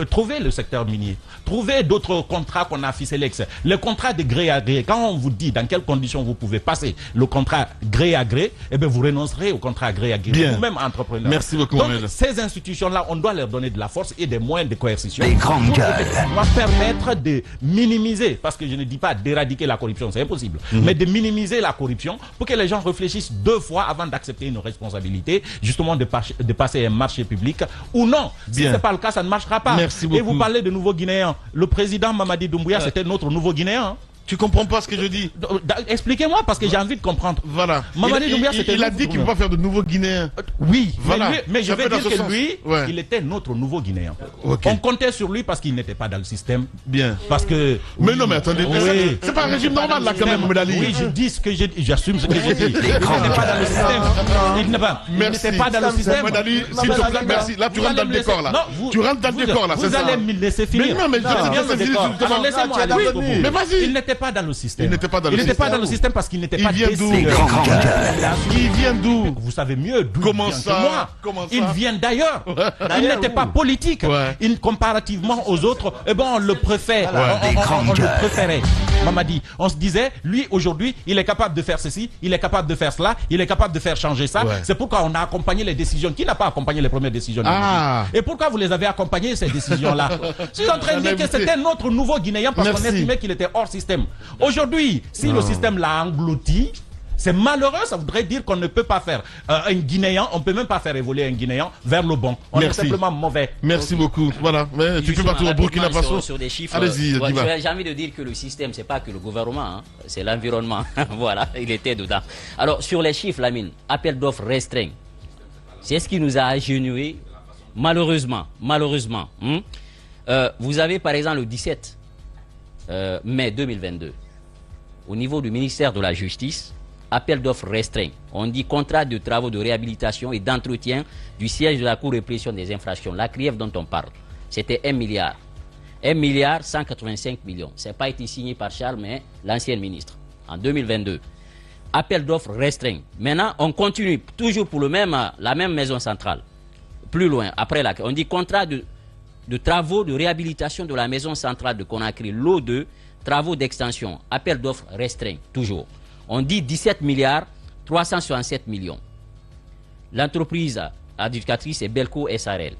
Trouvez le secteur minier. Trouvez d'autres contrats qu'on a ficelés. Les contrats de gré à gré. Quand on vous dit dans quelles conditions vous pouvez passer le contrat gré à gré, eh bien, vous renoncerez au contrat gré à gré. Vous-même entrepreneur. Merci beaucoup. Donc, ces institutions-là, on doit leur donner de la force et des moyens de coercition. On doit permettre de minimiser, parce que je ne dis pas d'éradiquer la corruption, c'est impossible, mais de minimiser la corruption pour que les gens réfléchissent 2 fois avant d'accepter une responsabilité, justement de passer un marché public ou non. Si ce n'est pas le cas, ça ne marchera pas. Merci beaucoup. Et vous parlez de nouveaux Guinéens. Le président Mamadi Doumbouya, c'était notre nouveau Guinéen. Tu comprends pas ce que je dis? Expliquez-moi parce que j'ai envie de comprendre. Voilà. Mamadi Doumbouya, il a dit qu'il ne peut pas faire de nouveaux Guinéens. Oui, voilà. Mais je veux dire que lui, il était notre nouveau Guinéen. On comptait sur lui parce qu'il n'était pas dans le système. Bien. Parce que... Mais non, mais attendez, c'est pas un régime normal là quand même, Medali. Oui, je dis ce que j'ai dit, j'assume ce que j'ai dit. Il n'était pas dans le système. Il n'était pas dans le système. Medali, s'il te plaît, merci. Là, tu rentres dans le décor là. Tu rentres dans le décor là, c'est ça. Vous allez me laisser finir. Mais non, mais je sais bien justement. Laissez-moi aller. Mais vas-y. Il n'était pas dans le système. Il n'était pas dans le système parce qu'il n'était pas décidé. Il vient d'où? Vous savez mieux d'où. Comment ça? Il vient d'ailleurs. Il n'était pas politique. Comparativement aux autres, eh ben on le préfère. On le préférait. Mamadi, on se disait, lui aujourd'hui, il est capable de faire ceci, il est capable de faire cela, il est capable de faire changer ça. C'est pourquoi on a accompagné les décisions. Qui n'a pas accompagné les premières décisions? Et pourquoi vous les avez accompagnées ces décisions-là? Je suis en train de dire que c'était notre nouveau Guinéen parce qu'on estimait qu'il était hors système. Aujourd'hui, si le système l'a englouti, C'est malheureux, ça voudrait dire qu'on ne peut pas faire un Guinéen, on ne peut même pas faire évoluer un Guinéen vers le bon. On est simplement mauvais. Merci beaucoup. Voilà. Mais tu peux partir au Burkina Faso. Sur des chiffres. Allez-y, j'ai envie de dire que le système, c'est pas que le gouvernement, hein, c'est l'environnement. Voilà, il était dedans. Alors, sur les chiffres, Lamine, appel d'offres restreint. C'est ce qui nous a agenouillés, malheureusement. Vous avez par exemple le 17 mai 2022, au niveau du ministère de la Justice, appel d'offres restreint. On dit contrat de travaux de réhabilitation et d'entretien du siège de la Cour de répression des infractions, la CRIEF dont on parle. C'était 1 milliard. 1 milliard 185 millions. Ce n'a pas été signé par Charles, mais l'ancien ministre, en 2022. Appel d'offres restreint. Maintenant, on continue, toujours pour la même maison centrale. Plus loin, après on dit contrat de travaux de réhabilitation de la maison centrale de Conakry, lot 2, travaux d'extension, appel d'offres restreint, toujours. On dit 17 milliards 367 millions. L'entreprise adjudicatrice est Belco SARL.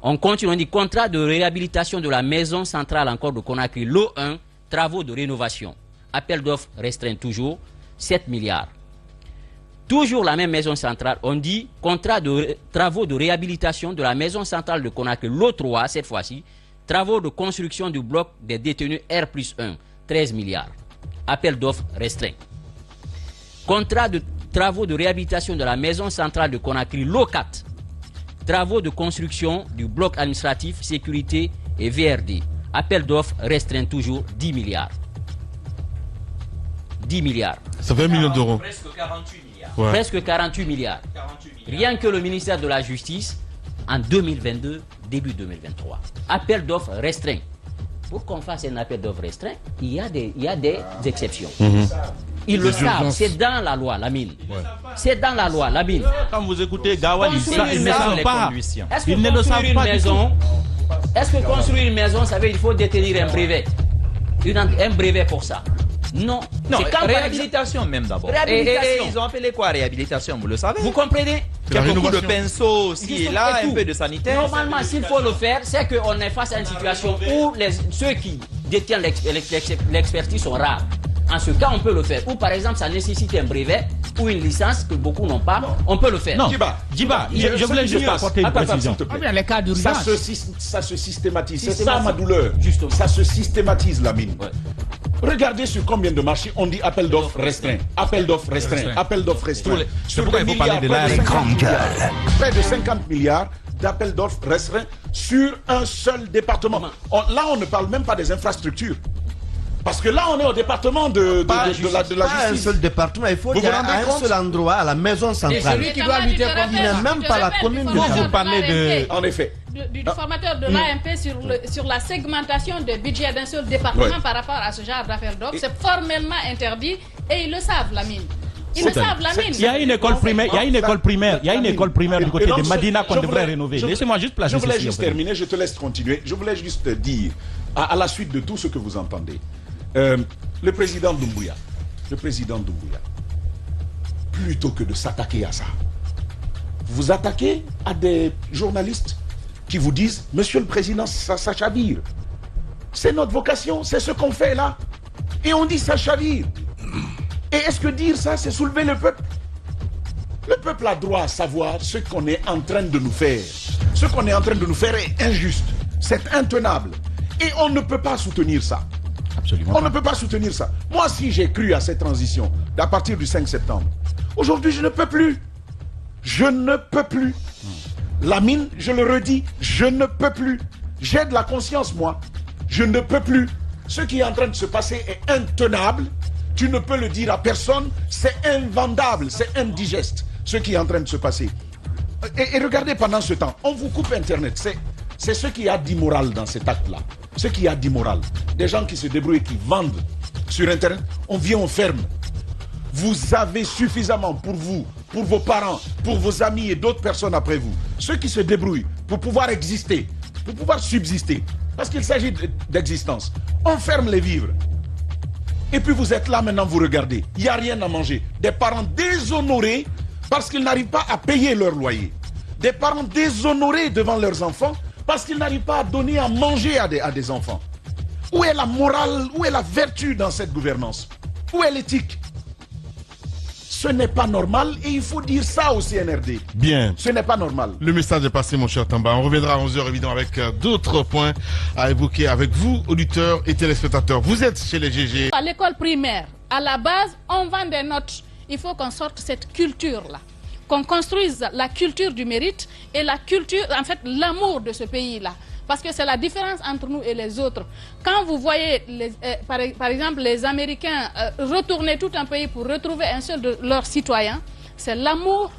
On continue, on dit contrat de réhabilitation de la maison centrale encore de Conakry, lot 1, travaux de rénovation, appel d'offres restreint, toujours, 7 milliards. Toujours la même maison centrale, on dit contrat de travaux de réhabilitation de la maison centrale de Conakry, lot 3, cette fois-ci, travaux de construction du bloc des détenus R+1, 13 milliards. Appel d'offres restreint. Contrat de travaux de réhabilitation de la maison centrale de Conakry, lot 4, travaux de construction du bloc administratif, sécurité et VRD. Appel d'offres restreint, toujours 10 milliards. 10 milliards. Ça fait 1 million d'euros. Presque 48 milliards. Ouais. Presque 48 milliards. Rien que le ministère de la Justice, en 2022, début 2023. Appel d'offres restreint. Pour qu'on fasse un appel d'offres restreint, il y a des exceptions. Ils le savent, c'est dans la loi, Lamine. C'est dans la loi, Lamine. Quand vous écoutez Gawal, ils ne savent pas. Ils ne le savent pas. Est-ce que construire une maison, ça veut dire qu'il faut détenir un brevet? Un brevet pour ça? Non, réhabilitation même d'abord. Et ils ont appelé quoi réhabilitation, vous le savez? Vous comprenez? Il y a beaucoup de pinceaux aussi et là, un peu de sanitaire. Normalement, s'il faut le faire, c'est qu'on est face à une situation où ceux qui détiennent l'expertise sont rares. En ce cas, on peut le faire. Ou par exemple, ça nécessite un brevet ou une licence que beaucoup n'ont pas. On peut le faire. Non, Djiba, je voulais juste apporter une précision. Les cas d'urgence. Ça se systématise. C'est ça ma douleur. Justement. Ça se systématise, Lamine. Ouais. Regardez sur combien de marchés on dit appel d'offres restreint. Appel d'offres restreint. Appel d'offres restreint. C'est pourquoi il faut parler de la près de 50 milliards d'appels d'offres restreints sur un seul département. Là, on ne parle même pas des infrastructures. Parce que là, on est au département de la justice. Pas un seul département, il faut dire à un seul endroit, à la maison centrale. Et celui qui doit lutter contre il n'est même pas la commune de vous parlez de... En effet. Du formateur de l'AMP sur la segmentation des budgets d'un seul département par rapport à ce genre d'affaires d'offres. C'est formellement interdit et ils le savent, Lamine. Ils le savent, Lamine. Il y a une école primaire, du côté de Madina qu'on devrait rénover. Laissez-moi juste placer. Je voulais juste terminer, je te laisse continuer. Je voulais juste dire, à la suite de tout ce que vous entendez, le président Doumbouya, plutôt que de s'attaquer à ça, vous attaquez à des journalistes qui vous disent, Monsieur le Président, ça chavire. C'est notre vocation, c'est ce qu'on fait là. Et on dit ça chavire. Et est-ce que dire ça, c'est soulever le peuple? Le peuple a droit à savoir ce qu'on est en train de nous faire. Ce qu'on est en train de nous faire est injuste, c'est intenable. Et on ne peut pas soutenir ça. Absolument. On ne peut pas soutenir ça. Moi, si j'ai cru à cette transition à partir du 5 septembre, aujourd'hui, je ne peux plus. Je ne peux plus. Lamine, je le redis, je ne peux plus. J'ai de la conscience, moi. Je ne peux plus. Ce qui est en train de se passer est intenable. Tu ne peux le dire à personne. C'est invendable, c'est indigeste, ce qui est en train de se passer. Et regardez pendant ce temps, on vous coupe Internet. C'est ce qui a d'immoral dans cet acte-là. Ce qui a d'immoral. Des gens qui se débrouillent, qui vendent sur Internet. On vient, on ferme. Vous avez suffisamment pour vous, pour vos parents, pour vos amis et d'autres personnes après vous. Ceux qui se débrouillent pour pouvoir exister, pour pouvoir subsister. Parce qu'il s'agit d'existence. On ferme les vivres. Et puis vous êtes là maintenant, vous regardez. Il n'y a rien à manger. Des parents déshonorés parce qu'ils n'arrivent pas à payer leur loyer. Des parents déshonorés devant leurs enfants parce qu'ils n'arrivent pas à donner à manger à des enfants. Où est la morale, où est la vertu dans cette gouvernance? Où est l'éthique? Ce n'est pas normal et il faut dire ça au CNRD. Bien. Ce n'est pas normal. Le message est passé, mon cher Tamba. On reviendra à 11h, évidemment, avec d'autres points à évoquer avec vous, auditeurs et téléspectateurs. Vous êtes chez les GG. À l'école primaire, à la base, on vend des notes. Il faut qu'on sorte cette culture-là. Qu'on construise la culture du mérite et la culture, en fait, l'amour de ce pays-là. Parce que c'est la différence entre nous et les autres. Quand vous voyez, par exemple, les Américains retourner tout un pays pour retrouver un seul de leurs citoyens, c'est l'amour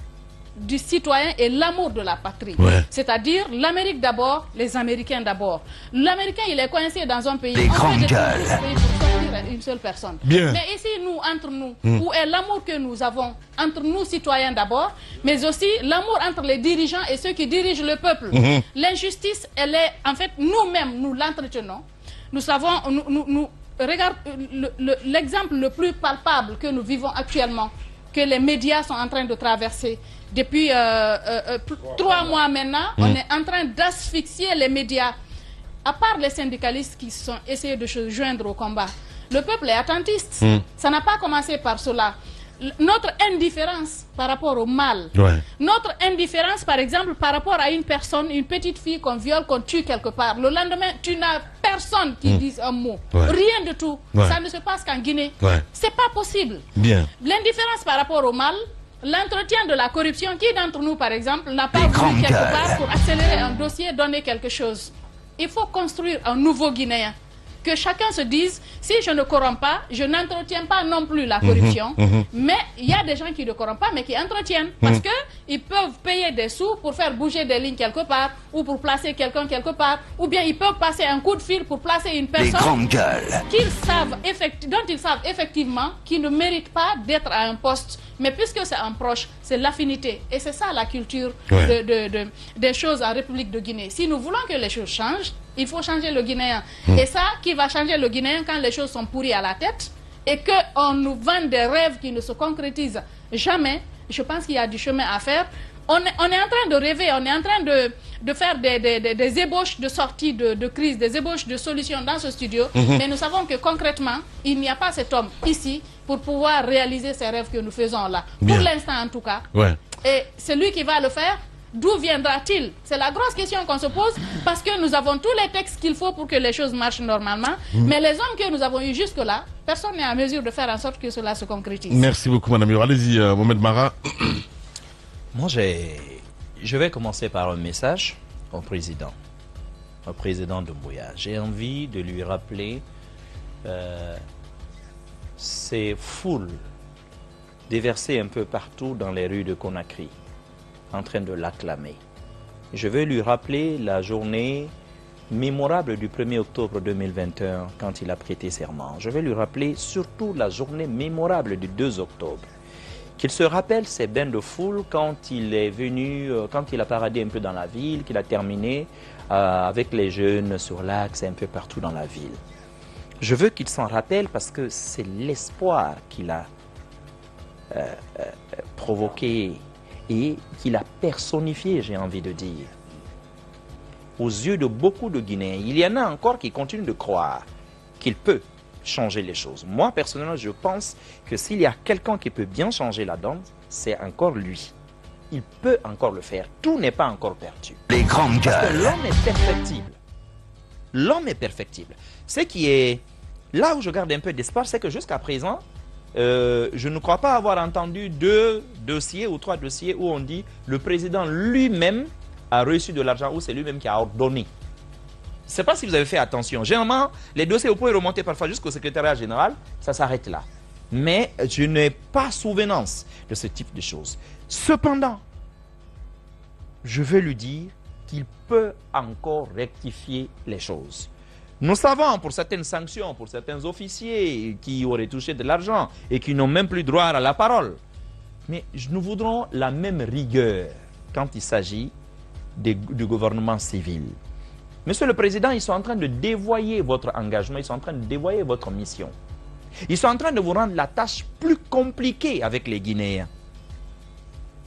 du citoyen et l'amour de la patrie. Ouais. C'est-à-dire l'Amérique d'abord, les Américains d'abord. L'Américain, il est coincé dans un pays. Les grandes gueules. Une seule personne. Bien. Mais ici, nous, entre nous, où est l'amour que nous avons entre nous, citoyens d'abord, mais aussi l'amour entre les dirigeants et ceux qui dirigent le peuple. L'injustice, elle est, en fait, nous-mêmes, nous l'entretenons. Nous savons, regarde l'exemple le plus palpable que nous vivons actuellement, que les médias sont en train de traverser. Depuis 3 mois maintenant, on est en train d'asphyxier les médias. À part les syndicalistes qui sont essayés de se joindre au combat, le peuple est attentiste. Ça n'a pas commencé par cela. Notre indifférence par rapport au mal, notre indifférence par exemple par rapport à une personne, une petite fille qu'on viole, qu'on tue quelque part, le lendemain tu n'as personne qui dise un mot, rien de tout, ça ne se passe qu'en Guinée, c'est pas possible. L'indifférence par rapport au mal, l'entretien de la corruption, qui d'entre nous par exemple n'a pas voulu quelque part pour accélérer un dossier, donner quelque chose. Il faut construire un nouveau Guinéen. Que chacun se dise, si je ne corromps pas, je n'entretiens pas non plus la corruption. Mais il y a des gens qui ne corrompent pas, mais qui entretiennent. Parce qu'ils peuvent payer des sous pour faire bouger des lignes quelque part, ou pour placer quelqu'un quelque part, ou bien ils peuvent passer un coup de fil pour placer une personne dont ils savent effectivement qu'ils ne méritent pas d'être à un poste. Mais puisque c'est un proche, c'est l'affinité. Et c'est ça la culture des choses en République de Guinée. Si nous voulons que les choses changent, il faut changer le Guinéen. Et ça, qui va changer le Guinéen quand les choses sont pourries à la tête et qu'on nous vend des rêves qui ne se concrétisent jamais, je pense qu'il y a du chemin à faire. On est en train de rêver, on est en train de faire des ébauches de sortie de crise, des ébauches de solutions dans ce studio. Mais nous savons que concrètement, il n'y a pas cet homme ici pour pouvoir réaliser ces rêves que nous faisons là. Pour l'instant en tout cas. Et c'est lui qui va le faire. D'où viendra-t-il? C'est la grosse question qu'on se pose parce que nous avons tous les textes qu'il faut pour que les choses marchent normalement. Mais les hommes que nous avons eus jusque-là, personne n'est en mesure de faire en sorte que cela se concrétise. Merci beaucoup, madame. Allez-y, Mohamed Mara. Moi, je vais commencer par un message au président Doumbouya. J'ai envie de lui rappeler ces foules déversées un peu partout dans les rues de Conakry, en train de l'acclamer. Je veux lui rappeler la journée mémorable du 1er octobre 2021 quand il a prêté serment. Je vais lui rappeler surtout la journée mémorable du 2 octobre. Qu'il se rappelle ces bains de foule quand il est venu, quand il a paradé un peu dans la ville, qu'il a terminé avec les jeunes sur l'axe, un peu partout dans la ville. Je veux qu'il s'en rappelle parce que c'est l'espoir qu'il a provoqué et qu'il a personnifié, j'ai envie de dire, aux yeux de beaucoup de Guinéens. Il y en a encore qui continuent de croire qu'il peut changer les choses. Moi, personnellement, je pense que s'il y a quelqu'un qui peut bien changer la donne, c'est encore lui. Il peut encore le faire. Tout n'est pas encore perdu. Les grandes gueules. Parce que l'homme est perfectible. L'homme est perfectible. Ce qui est... Là où je garde un peu d'espoir, c'est que jusqu'à présent, je ne crois pas avoir entendu 2 dossiers ou 3 dossiers où on dit le président lui-même a reçu de l'argent ou c'est lui-même qui a ordonné. Je ne sais pas si vous avez fait attention. Généralement, les dossiers, vous pouvez remonter parfois jusqu'au secrétariat général, ça s'arrête là. Mais je n'ai pas souvenance de ce type de choses. Cependant, je veux lui dire qu'il peut encore rectifier les choses. Nous savons pour certaines sanctions, pour certains officiers qui auraient touché de l'argent et qui n'ont même plus droit à la parole. Mais nous voudrons la même rigueur quand il s'agit du gouvernement civil. Monsieur le Président, ils sont en train de dévoyer votre engagement, ils sont en train de dévoyer votre mission. Ils sont en train de vous rendre la tâche plus compliquée avec les Guinéens.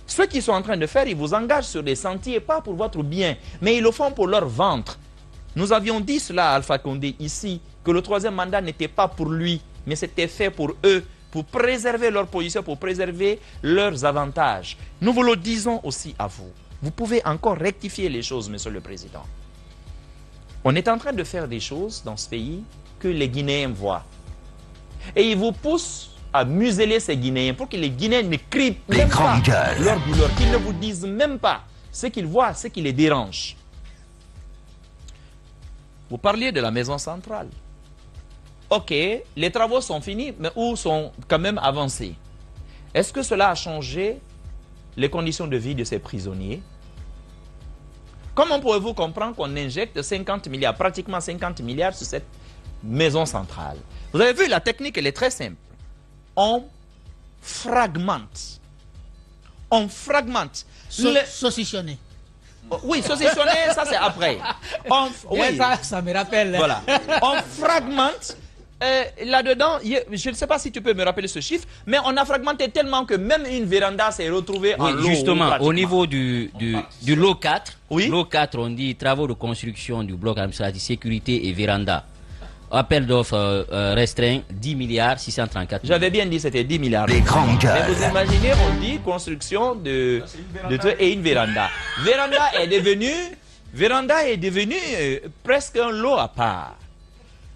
Ce qu'ils sont en train de faire, ils vous engagent sur des sentiers, pas pour votre bien, mais ils le font pour leur ventre. Nous avions dit cela à Alpha Condé ici, que le 3e mandat n'était pas pour lui, mais c'était fait pour eux, pour préserver leur position, pour préserver leurs avantages. Nous vous le disons aussi à vous. Vous pouvez encore rectifier les choses, Monsieur le Président. On est en train de faire des choses dans ce pays que les Guinéens voient. Et ils vous poussent à museler ces Guinéens pour que les Guinéens ne crient même pas leur douleur, qu'ils ne vous disent même pas ce qu'ils voient, ce qui les dérange. Vous parliez de la maison centrale. Ok, les travaux sont finis, mais où sont quand même avancés? Est-ce que cela a changé les conditions de vie de ces prisonniers? Comment pouvez-vous comprendre qu'on injecte 50 milliards, pratiquement 50 milliards sur cette maison centrale? Vous avez vu, la technique, elle est très simple. On fragmente. On fragmente. Saucissonner. Oui, saucissonner, ça c'est après. Oui. Ça me rappelle. Voilà. On fragmente. Là-dedans, je ne sais pas si tu peux me rappeler ce chiffre, mais on a fragmenté tellement que même une véranda s'est retrouvée en lot. Justement, au niveau du lot 4, oui? Lot 4, on dit travaux de construction du bloc administratif, sécurité et véranda. Appel d'offres restreint, 10 milliards 634. J'avais bien dit c'était 10 milliards. Les grands gars. Mais vous imaginez, on dit construction et une véranda. Véranda est devenue presque un lot à part.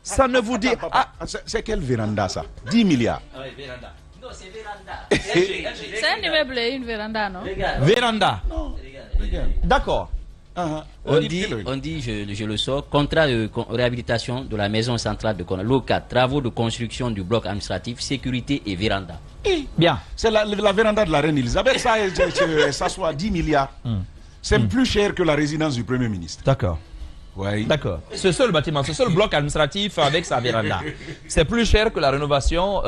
Ça ne vous dit... Ah, c'est quelle véranda ça? 10 milliards. Oui, véranda. Non, c'est véranda. C'est un immeuble et une véranda, non? Véranda. D'accord. On dit, je le sors, contrat de réhabilitation de la maison centrale de Kona, lot 4, travaux de construction du bloc administratif, sécurité et véranda. Bien. C'est la véranda de la reine Elisabeth, ça soit 10 milliards. C'est plus cher que la résidence du Premier ministre. D'accord. Oui. D'accord. Ce seul bâtiment, ce seul bloc administratif avec sa véranda, c'est plus cher que la rénovation.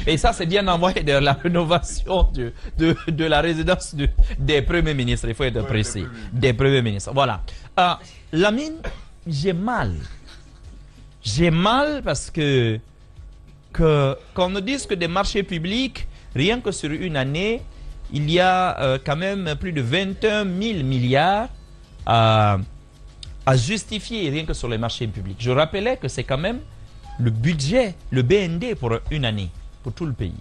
Et ça, c'est bien envoyé de la rénovation de la résidence des premiers ministres. Il faut être précis. Des premiers ministres. Voilà. Lamine, j'ai mal. J'ai mal parce que qu'on nous dise que des marchés publics, rien que sur une année, il y a quand même plus de 21 000 milliards à justifier rien que sur les marchés publics. Je rappelais que c'est quand même le budget, le BND pour une année, pour tout le pays.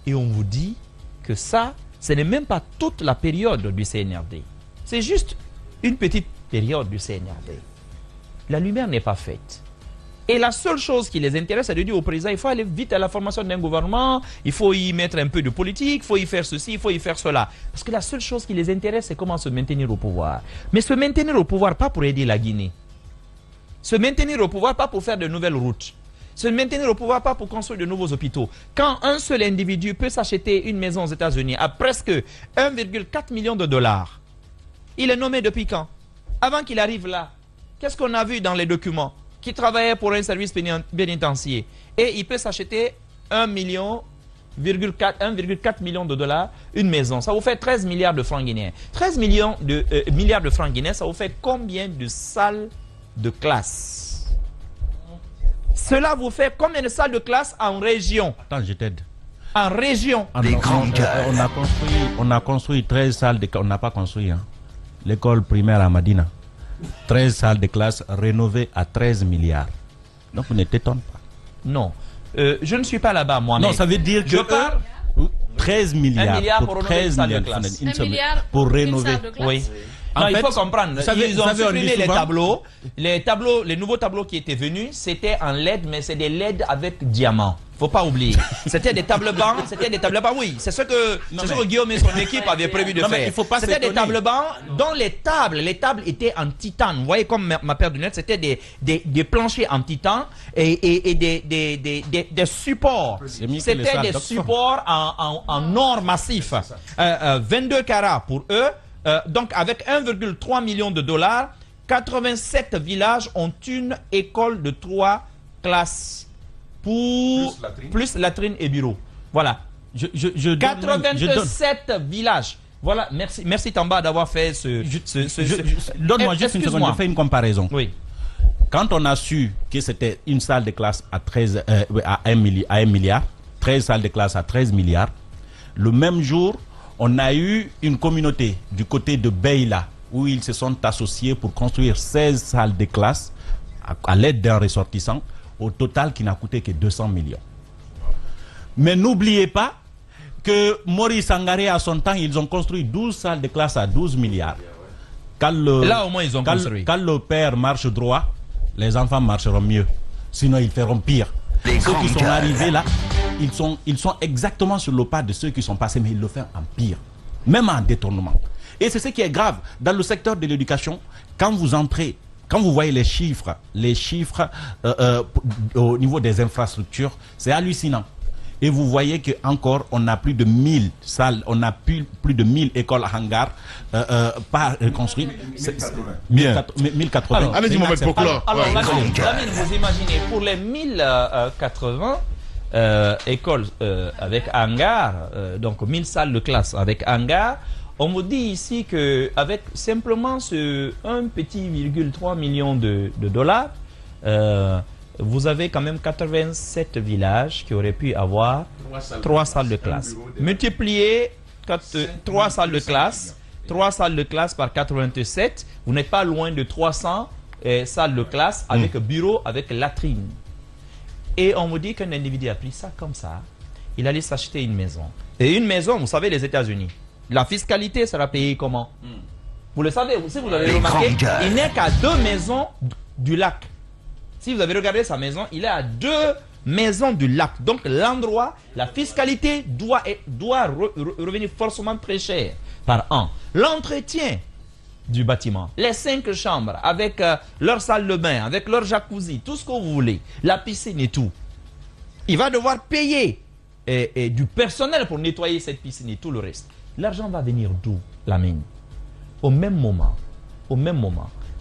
Et on vous dit que ça, ce n'est même pas toute la période du CNRD. C'est juste une petite période du CNRD. La lumière n'est pas faite. Et la seule chose qui les intéresse, c'est de dire au président, il faut aller vite à la formation d'un gouvernement, il faut y mettre un peu de politique, il faut y faire ceci, il faut y faire cela. Parce que la seule chose qui les intéresse, c'est comment se maintenir au pouvoir. Mais se maintenir au pouvoir, pas pour aider la Guinée. Se maintenir au pouvoir, pas pour faire de nouvelles routes. Se maintenir au pouvoir, pas pour construire de nouveaux hôpitaux. Quand un seul individu peut s'acheter une maison aux États-Unis à presque 1,4 million de dollars, il est nommé depuis quand? Avant qu'il arrive là, qu'est-ce qu'on a vu dans les documents? Qui travaillait pour un service pénitentiaire. Et il peut s'acheter 1,4 million de dollars, une maison. Ça vous fait 13 milliards de francs guinéens. 13 milliards de francs guinéens, ça vous fait combien de salles de classe? Cela vous fait combien de salles de classe en région? Attends, je t'aide. En région. On a construit 13 salles de classe. On n'a pas construit l'école primaire à Madina. 13 salles de classe rénovées à 13 milliards. Donc, vous ne t'étonnez pas. Non. Je ne suis pas là-bas, moi. Non, ça veut dire que 13 milliards. 1 milliard pour 13 milliards de classe. 1 milliard pour rénover. Oui. Non, il faut comprendre. Ils ont supprimé les tableaux. Les nouveaux tableaux qui étaient venus, c'était en LED, mais c'est des LED avec diamant. Faut pas oublier. C'était des tables bancs, oui. C'est ce que Guillaume et son équipe avaient prévu de faire. C'était des tables bancs dont les tables étaient en titane. Vous voyez comme ma paire de lunettes, c'était des planchers en titane et des supports. C'était des supports en or massif. 22 carats pour eux. Donc avec 1,3 million de dollars, 87 villages ont une école de 3 classes. Plus latrine et bureau. Voilà. 87 villages. Voilà. Merci Tamba d'avoir fait Donne-moi juste une seconde, je fais une comparaison. Oui. Quand on a su que c'était une salle de classe à 1 milliard, 13 salles de classe à 13 milliards, le même jour, on a eu une communauté du côté de Beila où ils se sont associés pour construire 16 salles de classe à l'aide d'un ressortissant, au total qui n'a coûté que 200 millions. Mais n'oubliez pas que Maurice Sangaré, à son temps, ils ont construit 12 salles de classe à 12 milliards. Là, au moins, ils ont construit. Quand le père marche droit, les enfants marcheront mieux. Sinon, ils feront pire. Ceux qui sont arrivés là, ils sont exactement sur le pas de ceux qui sont passés, mais ils le font en pire. Même en détournement. Et c'est ce qui est grave. Dans le secteur de l'éducation, quand vous entrez, quand vous voyez les chiffres au niveau des infrastructures, c'est hallucinant. Et vous voyez qu'encore, on a plus de 1000 salles, on a plus de 1000 écoles hangars pas reconstruites. 1080. Allez-y, Mohamed, pour clore. Alors, Lamine, vous imaginez, pour les 1080 écoles avec hangars, donc 1000 salles de classe avec hangars, on vous dit ici qu'avec simplement ce 1,3 million de dollars, vous avez quand même 87 villages qui auraient pu avoir 3 salles de classe. Multipliez 3 salles de classe, 3 salles de classe par 87, vous n'êtes pas loin de 300 salles de classe avec bureau, avec latrine. Et on vous dit qu'un individu a pris ça comme ça, il allait s'acheter une maison. Et une maison, vous savez, les États-Unis, la fiscalité sera payée comment? Vous le savez, si vous avez remarqué, il n'est qu'à 2 maisons du lac. Si vous avez regardé sa maison, il est à 2 maisons du lac. Donc l'endroit, la fiscalité doit revenir forcément très cher par an. L'entretien du bâtiment, les 5 chambres avec leur salle de bain, avec leur jacuzzi, tout ce que vous voulez, la piscine et tout. Il va devoir payer du personnel pour nettoyer cette piscine et tout le reste. L'argent va venir d'où, Lamine? Au même moment,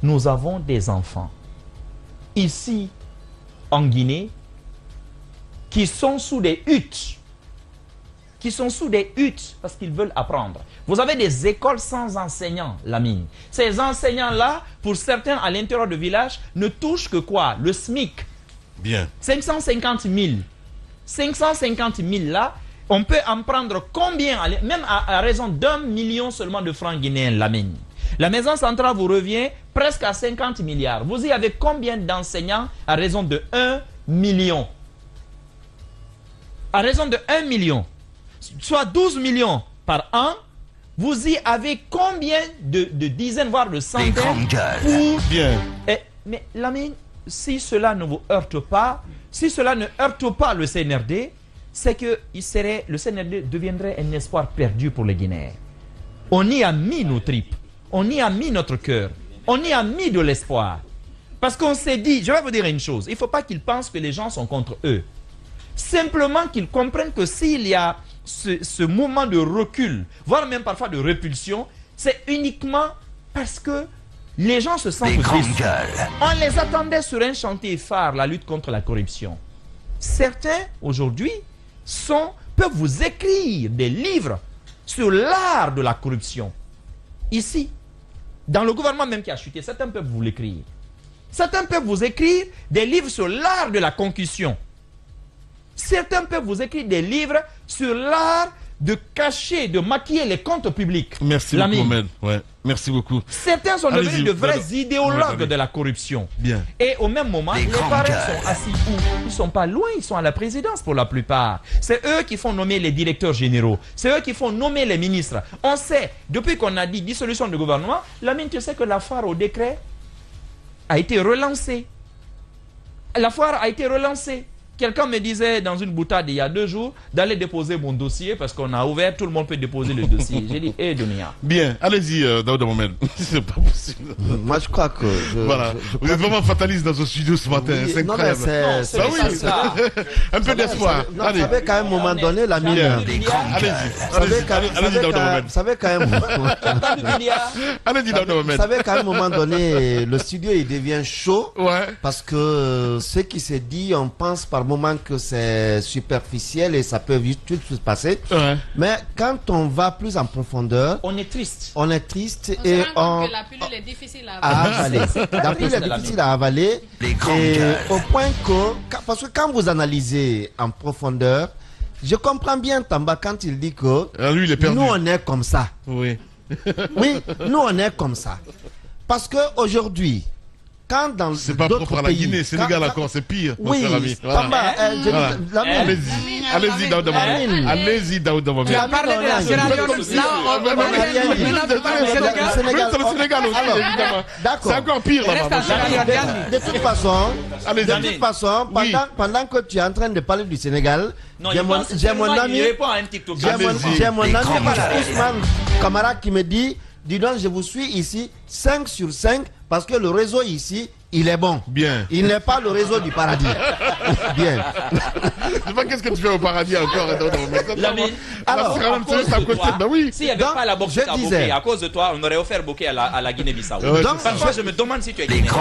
nous avons des enfants ici en Guinée qui sont sous des huttes. Parce qu'ils veulent apprendre. Vous avez des écoles sans enseignants, Lamine. Ces enseignants-là, pour certains à l'intérieur du village, ne touchent que quoi? Le SMIC. Bien. 550 000. 550 000 là, on peut en prendre combien? Même à raison d'1 million seulement de francs guinéens, Lamine. La maison centrale vous revient presque à 50 milliards. Vous y avez combien d'enseignants à raison de 1 million? À raison de 1 million, soit 12 millions par an, vous y avez combien de dizaines, voire de centaines pour... Bien. Mais Lamine, si cela ne vous heurte pas, si cela ne heurte pas le CNRD, c'est que le CNRD deviendrait un espoir perdu pour les Guinéens. On y a mis nos tripes. On y a mis notre cœur. On y a mis de l'espoir. Parce qu'on s'est dit, je vais vous dire une chose, il ne faut pas qu'ils pensent que les gens sont contre eux. Simplement qu'ils comprennent que s'il y a ce moment de recul, voire même parfois de répulsion, c'est uniquement parce que les gens se sentent déçus. On les attendait sur un chantier phare, la lutte contre la corruption. Certains, aujourd'hui, peuvent vous écrire des livres sur l'art de la corruption. Ici, dans le gouvernement même qui a chuté, certains peuvent vous l'écrire. Certains peuvent vous écrire des livres sur l'art de la concussion. Certains peuvent vous écrire des livres sur l'art de cacher, de maquiller les comptes publics. Merci beaucoup, Mohamed. Ouais, merci beaucoup. Certains sont devenus de vrais idéologues de la corruption. Bien. Et au même moment, les parents sont assis où? Ils ne sont pas loin, ils sont à la présidence pour la plupart. C'est eux qui font nommer les directeurs généraux. C'est eux qui font nommer les ministres. On sait, depuis qu'on a dit dissolution du gouvernement, Lamine, tu sais que la foire au décret a été relancée. La foire a été relancée. Quelqu'un me disait dans une boutade il y a 2 jours d'aller déposer mon dossier parce qu'on a ouvert, tout le monde peut déposer le dossier. J'ai dit, Dunia. Bien, allez-y, Daouda Mohamed. C'est pas possible. Moi, je crois que... Voilà. Vous êtes vraiment fataliste dans ce studio ce matin. Oui, c'est incroyable. Un peu d'espoir. Vous savez qu'à un moment donné, la mine... Allez-y, Daouda Mohamed. Vous savez qu'à un moment donné, le studio, il devient chaud. Parce que ce qui se dit, on pense par moment que c'est superficiel et ça peut vite tout se passer. Mais quand on va plus en profondeur, on est triste. On est triste on et se rend compte que la pilule est difficile à avaler. La pilule est difficile à avaler. Et au point que, parce que quand vous analysez en profondeur, je comprends bien Tamba quand il dit que lui, il est perdu. Nous on est comme ça. Oui. Oui, nous on est comme ça. Parce que aujourd'hui, quand dans c'est pas propre à la Guinée, Sénégal encore, c'est pire. Oui, allez-y, Daouda Mohamed. Allez-y, Daouda Mohamed. Tu as parlé de la Sierra Leone. C'est le Sénégal aussi, évidemment. D'accord. C'est encore pire là-bas. De toute façon, pendant que tu es en train de parler du Sénégal, j'ai mon ami Ousmane Kamara qui me dit, dis donc, je vous suis ici 5 sur 5 parce que le réseau ici, il est bon. Bien. Il n'est pas le réseau du paradis. Bien. Je sais pas qu'est-ce que tu fais au paradis encore. Alors, oui. s'il n'y avait pas la boxe à Bokeh, à cause de toi, on aurait offert Bokeh à la Guinée-Bissau. Donc, parfois, je me demande si tu es guinéen.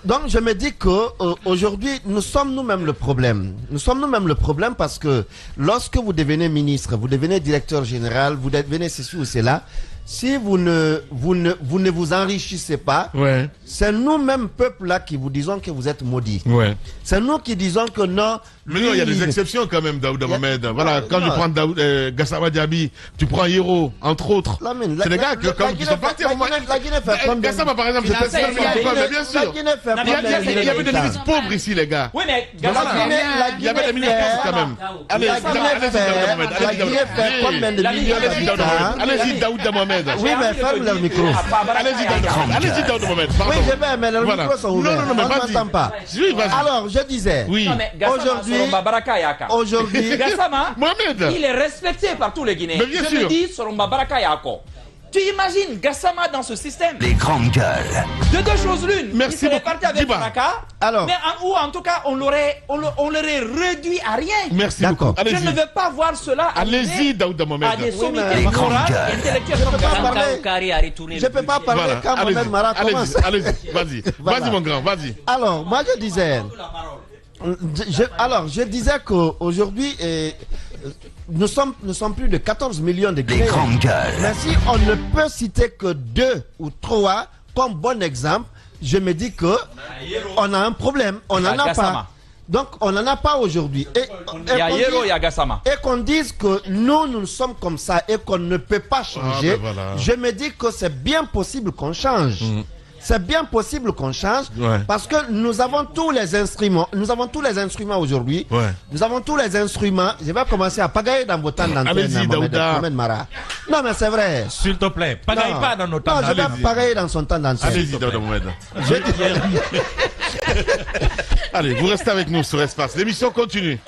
Donc, je me dis qu'aujourd'hui, nous sommes nous-mêmes le problème. Nous sommes nous-mêmes le problème parce que lorsque vous devenez ministre, vous devenez directeur général, vous devenez ceci ou cela, si vous ne vous enrichissez pas, c'est nous-mêmes, peuple-là, qui vous disons que vous êtes maudits. C'est nous qui disons que non. Mais non, il y a des exceptions quand même, Daouda Mohamed. Voilà, quand je prends Gassama Diaby, tu prends Hiro, entre autres. C'est des gars qui sont partis. Gassama, par exemple, c'est bien sûr. Il y avait des milices pauvres ici, les gars. Oui, mais il y avait des milices pauvres quand même. Allez-y, Daouda Mohamed. Oui, mais ferme le micro. Allez-y, Daouda Mohamed. Oui, je vais, mais le micro sont ouverts. Non, mais on ne m'entend pas. Alors, je disais, aujourd'hui, Gassama, Mohamed, il est respecté par tous les Guinéens. Je me dis, Soromba Baraka Yako. Tu imagines Gassama dans ce système? Les grandes gueules. De deux choses l'une. Merci. Il serait parti avec Baraka. Alors. Mais en tout cas, on l'aurait réduit à rien. Merci. D'accord. Je ne veux pas voir cela. Allez-y, Daouda Mohamed. À des sommités morales et intellectuelles. Je ne peux pas parler quand Mohamed Mara commence. Allez-y, vas-y. Vas-y, mon grand, vas-y. Alors, moi, je disais qu'aujourd'hui, nous sommes plus de 14 millions de Guinéens. Mais si on ne peut citer que 2 ou 3 comme bon exemple, je me dis que on a un problème. On n'en a pas. Donc, on n'en a pas aujourd'hui. Et qu'on dise que nous sommes comme ça et qu'on ne peut pas changer, je me dis que c'est bien possible qu'on change. C'est bien possible qu'on change parce que nous avons tous les instruments. Nous avons tous les instruments aujourd'hui. Nous avons tous les instruments. Je vais commencer à pagailler dans vos temps d'antenne. Non, mais c'est vrai. S'il te plaît, pagaille pas dans nos temps d'antenne. Non, je vais pagailler dans son temps d'antenne. Allez-y, Daouda Mohamed. Allez, vous restez avec nous sur Espace. L'émission continue.